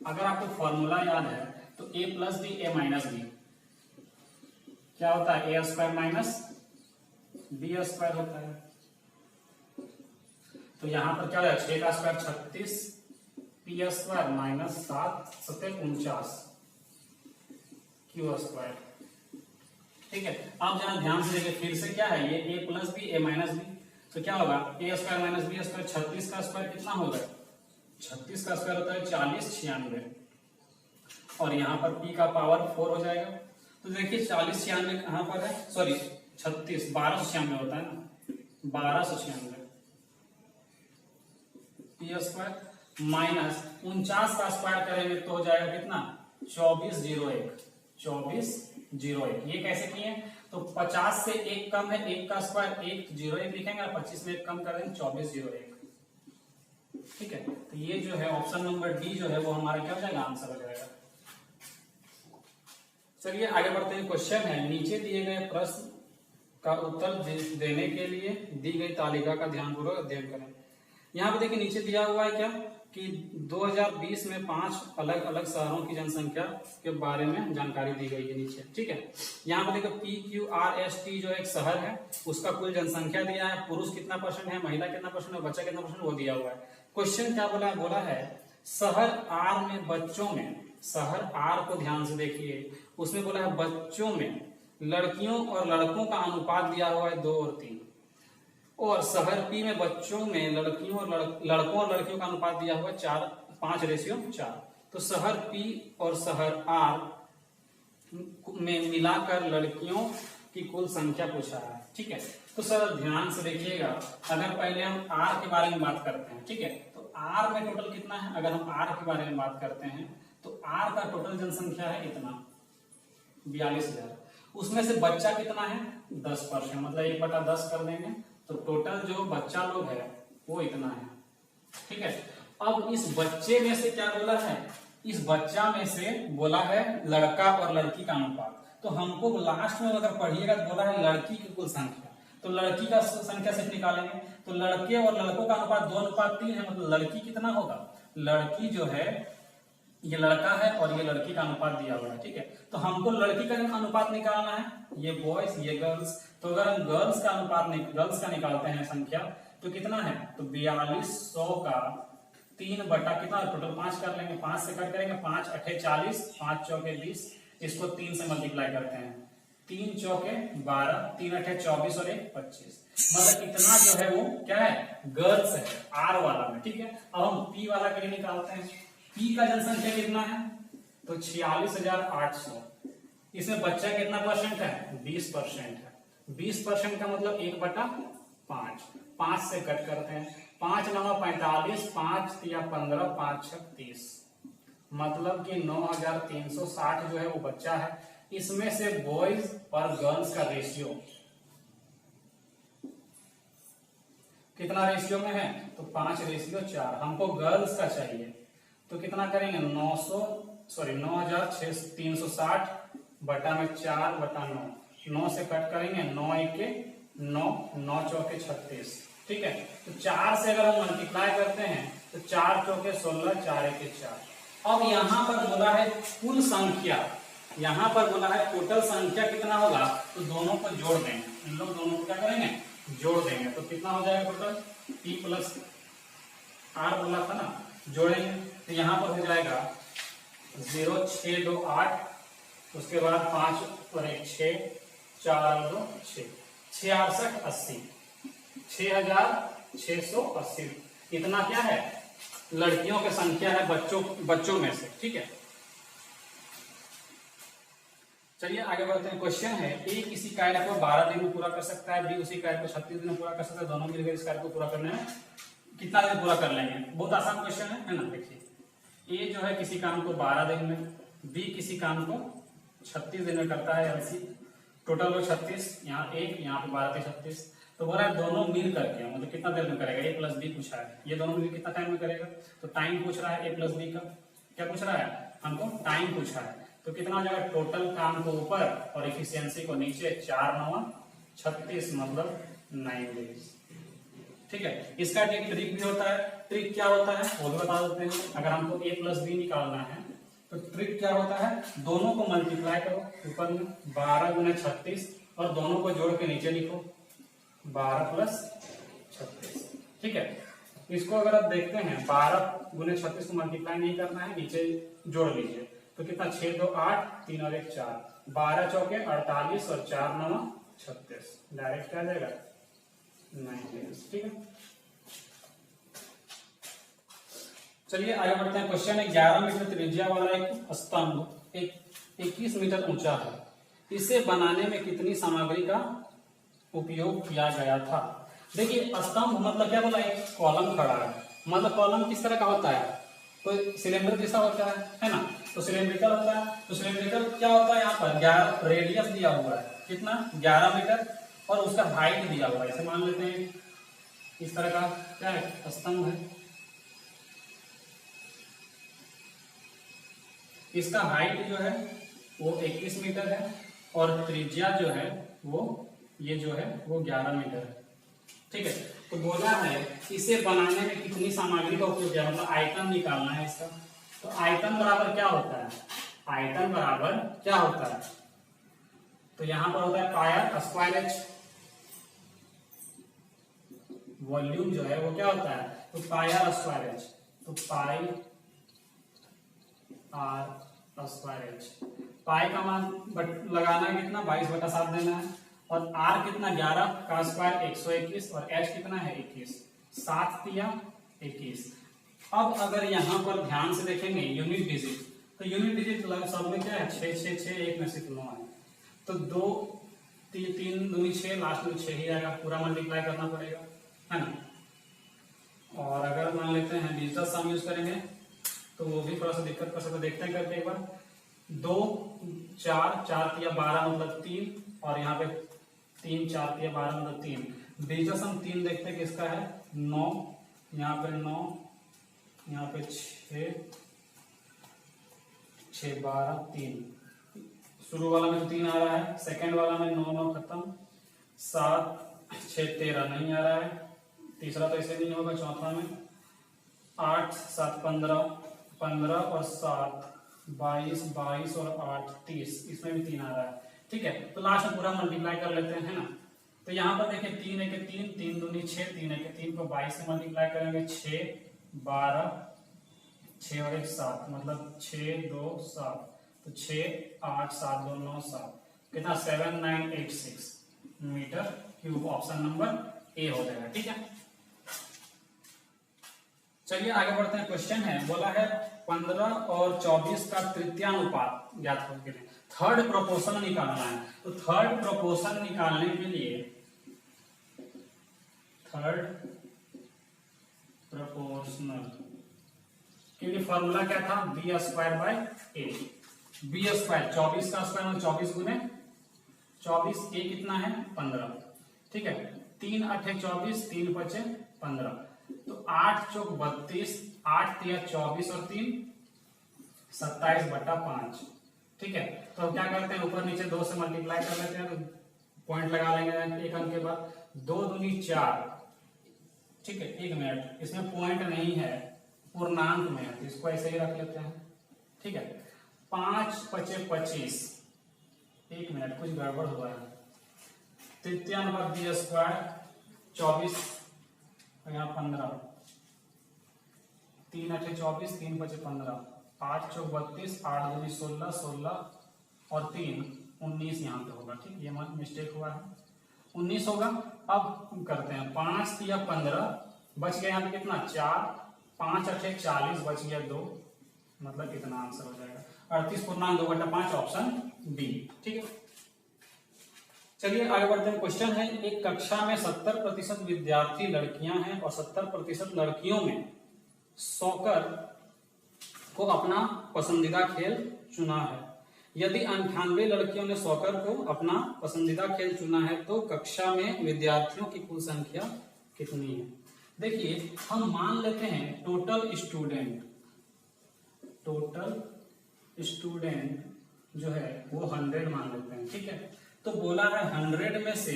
अगर आपको फॉर्मूला याद है तो a plus b a minus b क्या होता है, a square minus b square होता है। तो यहां पर क्या हो जाएगा, 6 का स्क्वायर 36 पी स्क्वायर माइनस 7 सत्ते 49 क्यू स्क्वायर। ठीक है, अब जरा ध्यान से देखिए, फिर से क्या है, ये a plus b a minus b, तो क्या होगा a square minus b square. 36 का स्क्वायर कितना होगा, 36 का स्क्वायर होता है 40 96 और यहाँ पर p का पावर 4 हो जाएगा। तो देखिए 40 96 कहाँ पर है, सॉरी 36 1296 होता है ना, 1296 पी स्क्वायर माइनस 49 का स्क्वायर करेंगे तो हो जाएगा कितना, 2401। ये कैसे किए, तो 50 से 1 कम है, 1 का स्क्वायर 101 लिखेंगे और 25 में 1 कम कर देंगे 2401। ठीक है, तो ये जो है ऑप्शन नंबर डी जो है वो हमारा क्या हो जाएगा, आंसर हो जाएगा। चलिए आगे बढ़ते हैं। क्वेश्चन है, नीचे दिए गए प्रश्न का उत्तर देने के लिए दी गई तालिका का ध्यानपूर्वक अध्ययन करें। यहाँ पे देखिए नीचे दिया हुआ है क्या कि 2020 में 5 अलग अलग शहरों की जनसंख्या के बारे में जानकारी दी गई है नीचे। ठीक है, यहाँ पे देखो PQRST जो एक शहर है उसका कुल जनसंख्या दिया है, पुरुष कितना % है, महिला कितना % है, बच्चा कितना % वो दिया हुआ है। क्वेश्चन क्या बोला है शहर R में बच्चों में, शहर R को ध्यान से देखिए, उसमें बोला है बच्चों में लड़कियों और लड़कों का अनुपात दिया हुआ है 2 और 3 और शहर पी में बच्चों में लड़कों और लड़कियों का अनुपात दिया हुआ 5:4। तो शहर पी और शहर आर में मिलाकर लड़कियों की कुल संख्या पूछा है। ठीक है, तो सर ध्यान से देखिएगा, अगर पहले हम आर के बारे में बात करते हैं, ठीक है, तो आर में टोटल कितना है, अगर हम आर के बारे में बात करते हैं तो आर का टोटल जनसंख्या है इतना 42,000। उसमें से बच्चा कितना है 10%, मतलब 1/10 कर देंगे तो टोटल जो बच्चा लोग है वो इतना है। ठीक है, अब इस बच्चे में से क्या बोला है, इस बच्चा में से बोला है लड़का और लड़की का अनुपात। तो हमको लास्ट में अगर पढ़िएगा तो बोला है लड़की की कुल संख्या, तो लड़की का संख्या सिर्फ निकालेंगे तो लड़के और लड़कों का अनुपात 2:3 है, मतलब लड़की कितना होगा, लड़की जो है ये लड़का है और ये लड़की का अनुपात दिया हुआ है। ठीक है, तो हमको लड़की का अनुपात निकालना है, ये बॉयज ये गर्ल्स। तो अगर हम गर्ल्स का निकालते हैं संख्या तो कितना है, तो 4200 का 3 कितना टोटल 5 कर लेंगे, 5 से कट करेंगे, 5 8 40, 5 चौके 20, इसको 3 से मल्टीप्लाई करते हैं, 3 चौके 12, 3 8 24 और 1 25, मतलब इतना जो है वो क्या है गर्ल्स है आर वाला में। ठीक है, अब हम पी वाला के लिए निकालते हैं, पी का जनसंख्या कितना है तो 46,800। इसमें बच्चा कितना परसेंट है 20% है, 20% का मतलब 1/5, 5 से कट करते हैं, 5 9 45, 5 या 15, 5 6 30, मतलब कि 9,360 जो है वो बच्चा है। इसमें से बॉयज और गर्ल्स का रेशियो कितना रेशियो में है तो 5:4। हमको गर्ल्स का चाहिए तो कितना करेंगे 9,360 बटा में 4/9, 9 से कट करेंगे, 9 1 9, 9 चौके 36। ठीक है, तो 4 से अगर हम मल्टीप्लाई करते हैं तो 4 चौके 16, 4 1 4। अब यहां पर बोला है कुल संख्या, यहां पर बोला है टोटल संख्या कितना होगा, तो दोनों को जोड़ देंगे, इन लोग दोनों को क्या करेंगे जोड़ देंगे, तो कितना हो जाएगा टोटल पी प्लस आर बोला था ना, जोड़ेंगे तो यहां पर हो जाएगा 0 6 2 8, उसके बाद 5 और 1 6, 4 और 2 6, 66 80, 6,680। इतना क्या है लड़कियों की संख्या है बच्चों में से। ठीक है, चलिए आगे बढ़ते हैं। क्वेश्चन है ए किसी कार्य को 12 दिन में पूरा कर सकता है, बी उसी कार्य को 36 दिन में पूरा कर सकता है, दोनों मिलकर इस कार्य को पूरा करने में कितना दिन पूरा कर लेंगे। बहुत आसान क्वेश्चन है ना। देखिए ए जो है किसी काम को 12 दिन में, बी किसी काम को 36 दिन में करता है, एलसी टोटल वो 36, यहाँ 1 यहाँ पे 12 × 36, तो बोला है दोनों मिल करके मतलब कितना देर में करेगा, ए प्लस बी पूछा है, ये दोनों मिल कितना टाइम में करेगा, तो टाइम पूछ रहा है ए प्लस बी का, क्या पूछ रहा है हमको टाइम पूछा है, तो कितना हो जाएगा टोटल काम को ऊपर और एफिशिएंसी को नीचे, 4 9 36 मतलब 9 डेज। ठीक है, इसका एक ट्रिक भी होता है, ट्रिक क्या होता है वो भी बता देते हैं। अगर हमको a प्लस बी निकालना है तो ट्रिक क्या होता है, दोनों को मल्टीप्लाई करो ऊपर में 12 × 36 और दोनों को जोड़ के नीचे लिखो 12 + 36। ठीक है, इसको अगर आप देखते हैं 12 × 36 को मल्टीप्लाई नहीं करना है, नीचे जोड़ लीजिए तो कितना 6 2 8, 3 और 1 4, 12 चौके 48 और 4 9 36, डायरेक्ट क्या आ जाएगा 9 डेज। ठीक है, चलिए आगे बढ़ते हैं। क्वेश्चन है 11 मीटर त्रिज्या वाला एक स्तंभ 21 मीटर ऊंचा है, इसे बनाने में कितनी सामग्री का उपयोग किया गया था। देखिए स्तंभ मतलब क्या बोला, एक कॉलम खड़ा है, मतलब कॉलम किस तरह का होता है, कोई सिलेंडर जैसा होता है ना, तो सिलेंड्रिकल होता है। तो सिलेंड्रिकल क्या होता है, यहाँ पर 11 रेडियस दिया हुआ है, कितना 11 मीटर और उसका हाइट दिया हुआ है, जैसे मान लेते हैं इस तरह का क्या है स्तंभ है, इसका हाइट जो है वो 21 मीटर है और त्रिज्या जो है वो ये जो है वो 11 मीटर है। ठीक है, तो बोला है इसे बनाने में कितनी सामग्री का उपयोग किया, मतलब आयतन निकालना है इसका। तो आयतन बराबर क्या होता है, आयतन बराबर क्या होता है, तो यहां पर होता है पायर स्क्वायर एच, वॉल्यूम जो है वो क्या होता है तो पायर स्क्वायर एच, तो पाई आर स्क्वायर एच। पाई का मान लगाना है कितना 22/7 देना है और आर कितना 11 का स्क्वायर 121 और एच कितना है 21, 7 तिया 21। अब अगर यहाँ पर ध्यान से देखेंगे यूनिट डिजिट, तो यूनिट डिजिट सब में क्या है 6 6 6, एक में सिर्फ 9 है, तो 2 3 दूनी 6, लास्ट में 6 ही आएगा, पूरा मल्टीप्लाई करना पड़ेगा, है ना। और अगर मान लेते हैं डिजिटल सम यूज करेंगे तो वो भी थोड़ा सा दिक्कत कर सकते, देखते हैं करके एक बार। 2 4 4 तिया 12 मतलब 3, और यहाँ पे 3 4 तिया 12 मतलब 3। डिजिटल सम 3 देखते हैं किसका है 9, यहाँ पे 9, यहाँ पे 6 6 12 3, शुरू वाला में तो 3 आ रहा है, सेकंड वाला में 9 9 खत्म, 7 6 13 नहीं आ रहा है, तीसरा तो ऐसे नहीं होगा, चौथा में 8 7 15 15 और 7 22 22 और 8 30, इसमें भी 3 आ रहा है, ठीक है। तो लास्ट में पूरा मल्टीप्लाई कर लेते हैं, है ना। तो यहाँ पर देखिए 3 1 3, 3 दूनी 6, 3 1 3 को 22 से मल्टीप्लाई करेंगे, 6 12 6 और 1 7, मतलब 6 2 7, तो 6 8 7 2 9 7, कितना 7986 metre cube, option number A हो जाएगा, ठीक है। चलिए आगे बढ़ते हैं। क्वेश्चन है, बोला है 15 और 24 का तृतीयानुपात ज्ञात करके थर्ड प्रोपोर्शन निकालना है। तो थर्ड प्रोपोर्शन निकालने के लिए थर्ड प्रोपोर्शनल के लिए फॉर्मूला क्या था, b square by a. B square 24 का स्क्वायर मतलब 24 गुने 24, ए कितना है 15, ठीक है। 3 8 24, 3 5 15, तो 8 चौक 32, 8 तिया 24 और 3 27/5, ठीक है। तो क्या करते हैं, ऊपर नीचे 2 से मल्टीप्लाई कर लेते हैं, तो पॉइंट लगा लेंगे एक अंक के बाद। 2 दूनी 4, ठीक है। 1 मिनट, इसमें पॉइंट नहीं है, पूर्णांक में है, तो इसको ऐसे ही रख लेते हैं, ठीक है। 5 5 25, 1 मिनट कुछ गड़बड़ हुआ है, तृतीयानुपात बी स्क्वायर 24 और यहाँ 15, 3 8 24, 3 5 15, 5 चौक 32, 8 दूनी 16, 16 और 3 19 यहाँ पे होगा, ठीक। ये मिस्टेक हुआ है, 19 होगा। अब करते हैं 5 तिया 15, बच गया यहाँ पे कितना 4, 5 8 40, बच गया 2, मतलब इतना आंसर हो जाएगा 38.2/5, ऑप्शन बी, ठीक है। चलिए आगे बढ़ते हैं। क्वेश्चन है, एक कक्षा में 70% विद्यार्थी लड़कियां हैं और 70% लड़कियों में सॉकर को अपना पसंदीदा खेल चुना है। यदि 98 लड़कियों ने सॉकर को अपना पसंदीदा खेल चुना है तो कक्षा में विद्यार्थियों की कुल संख्या कितनी है। देखिए हम मान लेते हैं टोटल स्टूडेंट जो है वो 100 मान लेते हैं, ठीक है। तो बोला है 100 में से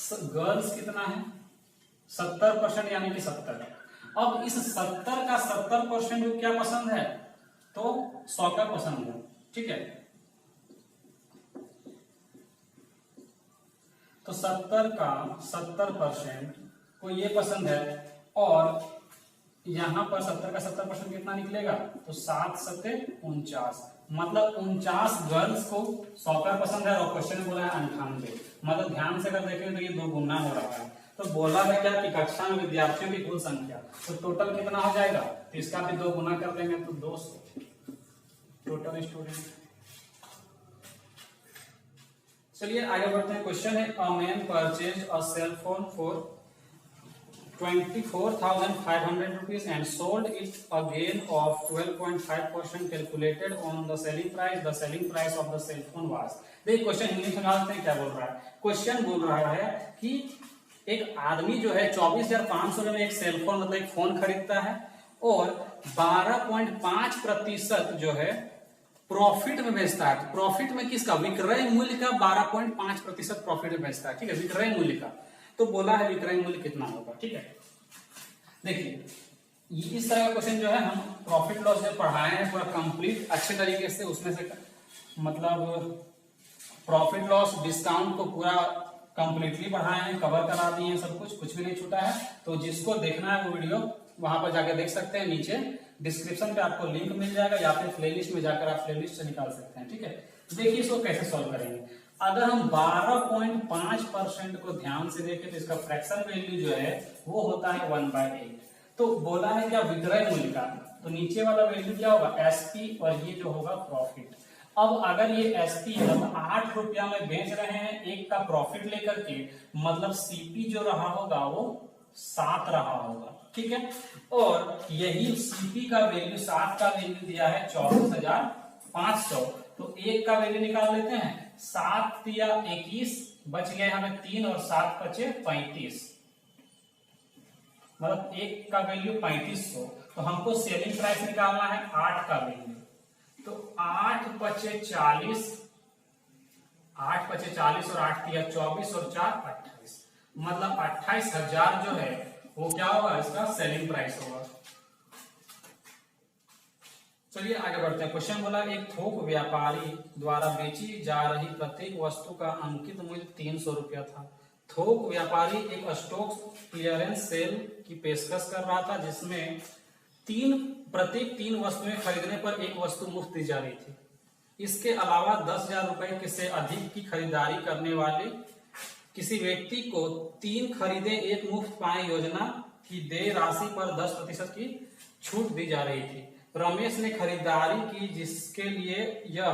गर्ल्स कितना है 70%, यानी कि 70। अब इस 70 का 70% को क्या पसंद है, तो सॉकर पसंद है, ठीक है। तो 70 का 70% को ये पसंद है, और यहां पर 70 का 70% कितना निकलेगा, तो 7 7 49, मतलब 49 गर्ल्स को सॉकर पसंद है, और क्वेश्चन बोला है 98, मतलब ध्यान से अगर देखें तो ये 2 गुना हो रहा है। तो बोला है क्या कि कक्षा में विद्यार्थियों की कुल संख्या, तो टोटल कितना हो जाएगा, तो इसका भी 2 गुना कर देंगे तो 200 टोटल स्टूडेंट। चलिए आगे बढ़ते हैं। क्वेश्चन है, a man purchase a cell phone for 24,500 rupees and sold it a gain of 12.5% calculated on the selling price. The selling price of the cell phone was. देखिए क्वेश्चन इंग्लिश में समझते हैं क्या बोल रहा है। क्वेश्चन बोल रहा है कि एक आदमी जो है 24,500 में एक सेल फोन मतलब एक फोन खरीदता है, और 12.5% जो है प्रॉफिट में बेचता है। प्रॉफिट में किसका, विक्रय मूल्य का 12.5% प्रॉफिट में बेचता है, ठीक है, विक्रय मूल्य का। तो बोला है विक्रय मूल्य कितना होगा, ठीक है। देखिए इस तरह का क्वेश्चन जो है हम प्रॉफिट लॉस जो पढ़ाए हैं पूरा कंप्लीट अच्छे तरीके से, उसमें से मतलब प्रॉफिट लॉस डिस्काउंट को पूरा कंप्लीटली पढ़ाए हैं, कवर करा दिए हैं, सब कुछ भी नहीं छूटा है। तो जिसको देखना है वो वीडियो वहां पर जाकर देख सकते हैं, नीचे डिस्क्रिप्शन पे आपको लिंक मिल जाएगा, या फिर प्लेलिस्ट में जाकर आप प्लेलिस्ट से निकाल सकते हैं, ठीक है। देखिए इसको कैसे सॉल्व करेंगे। अगर हम 12.5% को ध्यान से देखें तो इसका फ्रैक्शन वैल्यू जो है वो होता है 1/8। तो बोला है क्या विक्रय मूल्य का, तो नीचे वाला वैल्यू क्या होगा एसपी और ये जो होगा प्रॉफिट। अब अगर ये एसपी है तो 8 रुपया में बेच रहे हैं एक का प्रॉफिट लेकर के, मतलब सीपी जो रहा होगा वो 7 रहा होगा, ठीक है। और यही सीपी का वैल्यू 7 का वैल्यू दिया है 24,500, तो एक का वैल्यू निकाल लेते हैं। 7 या 21 बच गए हमें 3 और 7 बचे 35, मतलब एक का वैल्यू 3500। तो हमको सेलिंग प्राइस निकालना है 8 का वैल्यू, तो 8 पचे 40, 8 पचे 40 और 8 दिया 24 और 4 28, मतलब 28,000 जो है वो क्या होगा इसका सेलिंग प्राइस होगा। चलिए आगे बढ़ते हैं। क्वेश्चन बोला एक थोक व्यापारी द्वारा बेची जा रही प्रत्येक वस्तु का अंकित मूल्य 300 रुपया था। थोक व्यापारी एक स्टॉक क्लियरेंस सेल की पेशकश कर रहा था जिसमें प्रत्येक 3 वस्तुएं खरीदने पर एक वस्तु मुफ्त दी जा रही थी। इसके अलावा 10,000 रुपए से अधिक की खरीदारी करने वाले किसी व्यक्ति को 3 खरीदे एक मुफ्त पाए योजना की देय राशि पर 10% की छूट दी जा रही थी। रमेश ने खरीदारी की जिसके लिए यह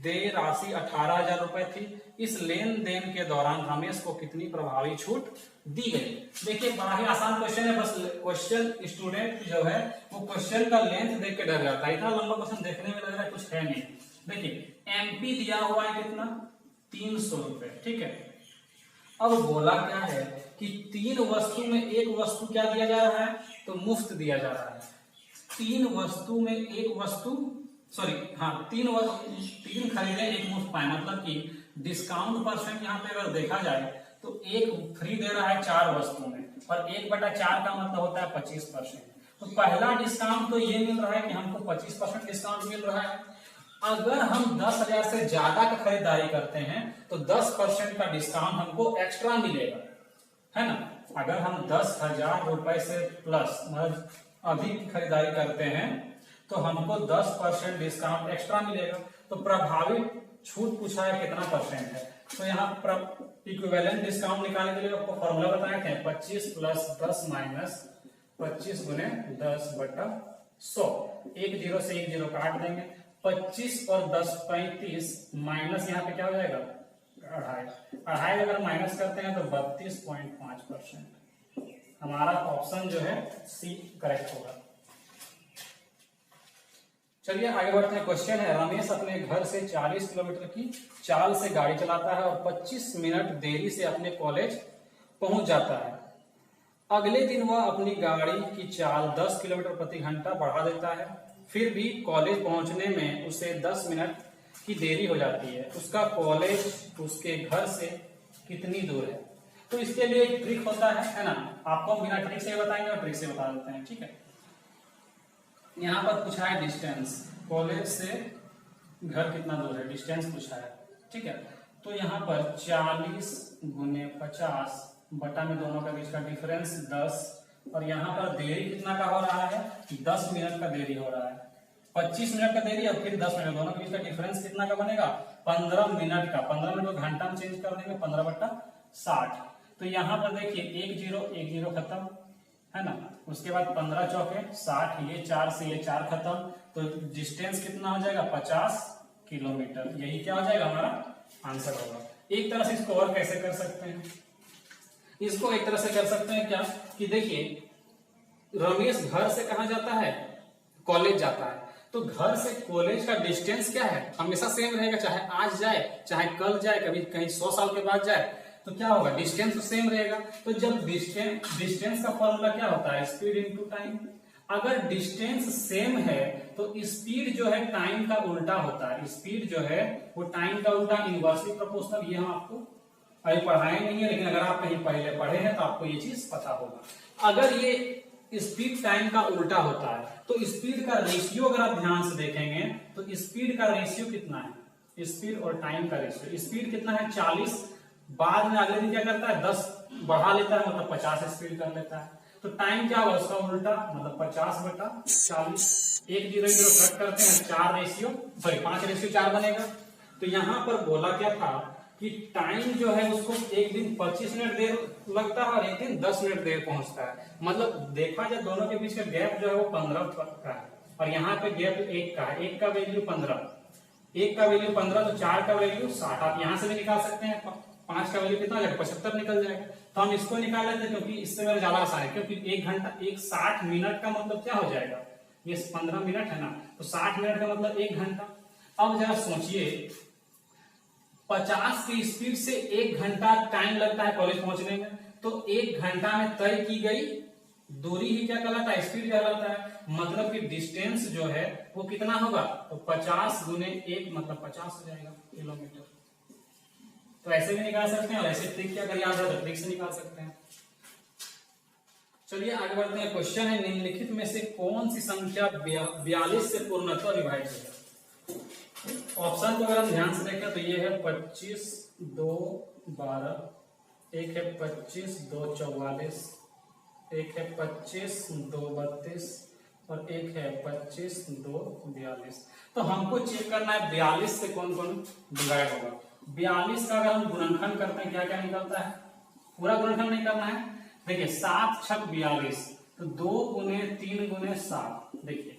देय राशि 18,000 रुपए थी। इस लेन देन के दौरान रमेश को कितनी प्रभावी छूट दी गई। देखिए बड़ा ही आसान क्वेश्चन है, बस क्वेश्चन स्टूडेंट जो है वो क्वेश्चन का लेंथ देख के डर जाता है, इतना लंबा क्वेश्चन देखने में लग रहा है कुछ है नहीं। देखिए एमपी दिया हुआ है कितना 300 रुपए, ठीक है। अब बोला क्या है कि 3 वस्तु में एक वस्तु क्या दिया जा रहा है, तो मुफ्त दिया जा रहा है। 3 वस्तु में एक वस्तु तीन खरीदे एक मुफ्त पाए, मतलब कि डिस्काउंट परसेंट यहाँ पे अगर देखा जाए तो एक फ्री दे रहा है 4 वस्तु में, और 1/4 का मतलब होता है 25%। तो पहला डिस्काउंट तो ये मिल रहा है कि हमको 25% डिस्काउंट मिल रहा है। अगर हम 10,000 से ज्यादा का खरीदारी करते हैं तो 10% का डिस्काउंट हमको एक्स्ट्रा मिलेगा, है ना। अगर हम 10,000 रुपए से प्लस मतलब अधिक की खरीदारी करते हैं तो हमको 10% डिस्काउंट एक्स्ट्रा मिलेगा। तो प्रभावी छूट पूछा है कितना परसेंट है, तो यहाँ इक्विवेलेंट डिस्काउंट निकालने के लिए आपको फॉर्मूला बताए थे 25 + 10 - 25 × 10/100। 1 0 से 1 0 काट देंगे, 25 और 10 35 माइनस यहाँ पे क्या हो जाएगा 2.5 अगर माइनस करते हैं तो 32.5%। हमारा ऑप्शन जो है सी करेक्ट होगा। चलिए आगे बढ़ते हैं। क्वेश्चन है रमेश अपने घर से 40 किलोमीटर की चाल से गाड़ी चलाता है और 25 मिनट देरी से अपने कॉलेज पहुंच जाता है। अगले दिन वह अपनी गाड़ी की चाल 10 किलोमीटर प्रति घंटा बढ़ा देता है, फिर भी कॉलेज पहुंचने में उसे 10 मिनट की देरी हो जाती है। उसका कॉलेज उसके घर से कितनी दूर है। तो इसके लिए एक ट्रिक होता है ना, आपको बिना ट्रिक से बताएंगे और ट्रिक से बता देते हैं, ठीक है। यहाँ पर पूछा है डिस्टेंस, कॉलेज से घर कितना दूर है, डिस्टेंस पूछा है, ठीक है। तो यहाँ पर 40 × 50 बटा में दोनों का बीच का डिफरेंस 10, और यहाँ पर देरी कितना का हो रहा है 10 मिनट का देरी हो रहा है। 25 मिनट का देरी और फिर 10 मिनट, दोनों के बीच का डिफरेंस कितना का बनेगा 15 मिनट का। 15 मिनट को घंटा में चेंज कर देंगे 15/60। तो यहाँ पर देखिए 1 0 1 0 खत्म, है ना। उसके बाद 15 चौके 60, ये 4 से ये 4 खत्म, तो डिस्टेंस कितना हो जाएगा 50 किलोमीटर। यही क्या हो जाएगा हमारा आंसर होगा। एक तरह से इसको और कैसे कर सकते हैं, इसको एक तरह से कर सकते हैं क्या कि देखिए रमेश घर से कहाँ जाता है, कॉलेज जाता है। तो घर से कॉलेज का डिस्टेंस क्या है, हमेशा सेम रहेगा, चाहे आज जाए चाहे कल जाए, कभी कहीं 100 साल के बाद जाए, तो क्या होगा डिस्टेंस तो सेम रहेगा। तो जब डिस्टेंस का फॉर्मूला क्या होता है स्पीड इनटू टाइम। अगर डिस्टेंस सेम है तो स्पीड जो है टाइम का उल्टा होता है, स्पीड जो है वो टाइम का उल्टा इनवर्सली प्रोपोर्शनल। ये हम आपको अभी पढ़ाए नहीं है, लेकिन अगर आप कहीं पहले पढ़े हैं तो आपको ये चीज पता होगा। अगर ये स्पीड टाइम का उल्टा होता है तो स्पीड का रेशियो अगर आप ध्यान से देखेंगे तो स्पीड का रेशियो कितना है, स्पीड और टाइम का रेशियो। स्पीड कितना है 40, बाद में अगले दिन क्या करता है 10 बढ़ा लेता है, मतलब 50 स्पीड कर लेता है। तो टाइम क्या होगा उसका उल्टा, मतलब 50/40। 1 0 0 कट करते हैं, 5 रेशियो 4 बनेगा। तो यहाँ पर बोला क्या था कि टाइम जो है उसको एक दिन 25 मिनट देर लगता है और एक दिन 10 मिनट देर पहुंचता है। मतलब देखा जाए दोनों के बीच का गैप जो है वो 15 का है और यहाँ पे गैप 1 का है। 1 का वैल्यू 15, 1 का वैल्यू 15 तो 4 का वैल्यू 60। आप यहाँ से भी निकाल सकते हैं। 5 का वैल्यू कितना जाएगा, 75 निकल जाएगा। तो हम इसको निकाल लेते हैं क्योंकि इससे मेरा ज्यादा आसान है, क्योंकि 1 घंटा 60 मिनट का मतलब क्या हो जाएगा, ये 15 मिनट है ना, तो 60 मिनट का मतलब 1 घंटा। अब जरा सोचिए 50 की स्पीड से 1 घंटा टाइम लगता है कॉलेज पहुंचने में, तो 1 घंटा में तय की गई दूरी ही क्या कहलाता है, स्पीड कहलाता है। मतलब कि डिस्टेंस जो है वो कितना होगा, तो 50 गुने 1 मतलब 50 हो जाएगा किलोमीटर। तो ऐसे भी निकाल सकते हैं और ऐसे ट्रिक क्या अगर याद है तो ट्रिक से निकाल सकते हैं। चलिए आगे बढ़ते हैं। क्वेश्चन है निम्नलिखित में से कौन सी संख्या 42 से पूर्णतः विभाजित है। ऑप्शन को अगर हम ध्यान से देखें तो ये है 25, 2, 12, एक है 25, 2, 44, एक है 25, 2, 32 और एक है 25, 2, 42। तो हमको चेक करना है 42 से कौन कौन डिवाइड होगा। 42 का अगर हम गुणनखंड करते हैं क्या क्या निकलता है, पूरा गुणनखंड नहीं करना है। देखिए 7 छक 42, तो 2 गुने 3 गुने 7, देखिए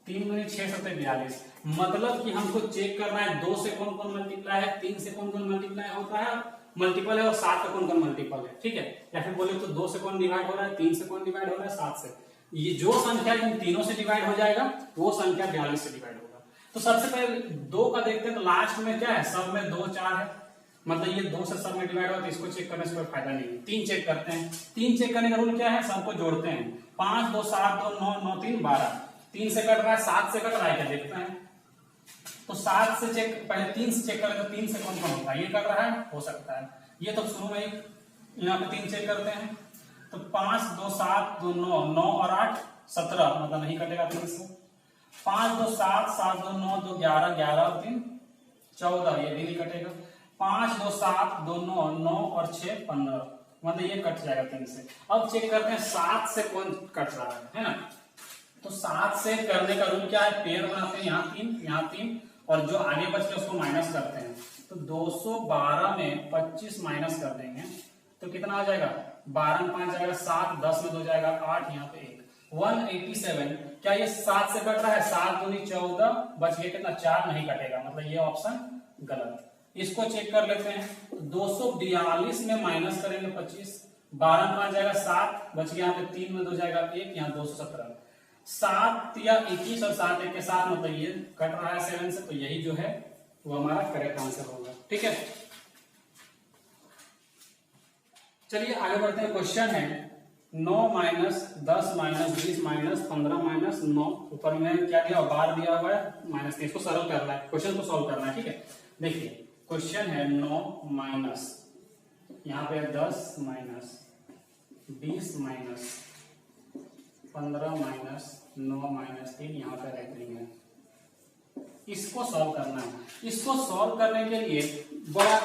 3 गुने 6 7 42। मतलब कि हमको चेक करना है 2 से कौन कौन मल्टीप्लाई है, 3 से कौन कौन मल्टीप्लाई होता है मल्टीपल है और 7 का कौन कौन मल्टीपल है, ठीक है। या फिर बोले तो 2 से कौन डिवाइड हो रहा है, 3 से कौन डिवाइड हो रहा है, 7 से। ये जो संख्या इन तीनों से डिवाइड हो जाएगा वो संख्या 42 से डिवाइड होगा। तो सबसे पहले 2 का देखते हैं, तो लास्ट में क्या है, सब में 2 4 है, मतलब ये 2 से सब में डिवाइड होगा, तो इसको चेक करने से कोई फायदा नहीं है। 3 चेक करते हैं। 3 चेक करने का रूल क्या है, सबको जोड़ते हैं। 5 2 7 2 9 9 3 12। 3 से कट रहा है, 7 से कट रहा है, क्या देखते हैं। तो 7 से चेक, पहले 3 से चेक करें तो 3 से कौन कौन होता है, ये कट रहा है, हो सकता है ये। तो शुरू में यहाँ पे 3 चेक करते हैं, तो 5 2 7 2 9 9 और 8 17, मतलब नहीं कटेगा 3 से। 5 2 7 7 2 9 2 11 11 और 3 14, ये भी नहीं कटेगा। 5 2 7 2 9 9 और 6 15, मतलब ये कट जाएगा 3 से। अब चेक करते हैं 7 से कौन कट रहा है ना। तो 7 से करने का रूल क्या है, पेयर बनाते हैं, यहाँ 3 यहाँ 3 और जो आगे बच गया उसको माइनस करते हैं। तो 212 में 25 माइनस कर देंगे तो कितना आ जाएगा, 12 में 5 जाएगा 7, 10 में 2 जाएगा 8, यहाँ पे 1 187। क्या ये 7 से कट रहा है, 7 दूनी 14, बच गया कितना 4, नहीं कटेगा, मतलब ये ऑप्शन गलत। इसको चेक कर लेते हैं। 242 में माइनस करेंगे 25, 12 में 5 जाएगा 7, बच गया यहाँ पे 3 में 2 जाएगा 1, यहाँ 217। 7 या 21 और 7 1 के साथ, मतलब ये कट रहा है 7 से, तो यही जो है वो हमारा करेक्ट आंसर होगा, ठीक है। चलिए आगे बढ़ते हैं। क्वेश्चन है 9 माइनस 10 माइनस 20 माइनस 15 माइनस 9, ऊपर में क्या दिया, बार दिया हुआ है माइनस। इसको सॉल्व करना है, क्वेश्चन को सॉल्व करना है, ठीक है। देखिए क्वेश्चन है 9 माइनस, यहाँ पे 10 माइनस 20 माइनस 15 माइनस 9 माइनस 3, यहाँ पे रखेंगे। इसको सॉल्व करना है। इसको सॉल्व करने के लिए बड़ा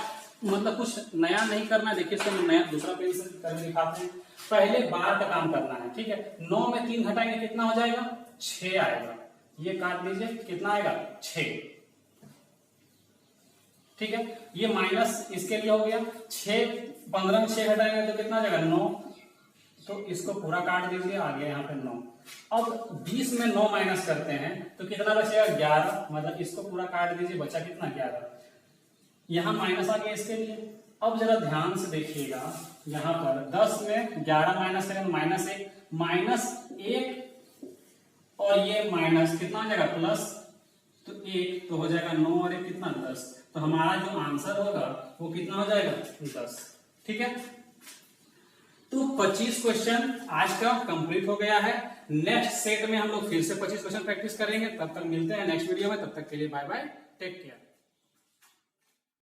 मतलब कुछ नया नहीं करना है। देखिए इसको नया दूसरा पेन से करके दिखाते हैं। पहले बार का काम करना है, ठीक है। 9 में 3 घटाएंगे कितना हो जाएगा, 6 आएगा। ये काट दीजिए, कितना आएगा 6, ठीक है। ये माइनस इसके लिए हो गया 6, 15 में 6 घटाएंगे तो कितना आ जाएगा 9, तो इसको पूरा काट दीजिए, आ गया यहाँ पे 9। अब 20 में 9 माइनस करते हैं तो कितना बचेगा 11, मतलब इसको पूरा काट दीजिए, बचा कितना 11, यहाँ माइनस आ गया इसके लिए। अब जरा ध्यान से देखिएगा, यहाँ पर 10 में 11 माइनस करें माइनस 1, माइनस 1 और ये माइनस कितना हो जाएगा प्लस, तो 1 तो हो जाएगा 9 और 1 कितना 10, तो हमारा जो आंसर होगा वो कितना हो जाएगा 10, ठीक है। तो 25 क्वेश्चन आज का कंप्लीट हो गया है। नेक्स्ट सेट में हम लोग फिर से 25 क्वेश्चन प्रैक्टिस करेंगे। तब तक मिलते हैं नेक्स्ट वीडियो में, तब तक के लिए बाय बाय, टेक केयर।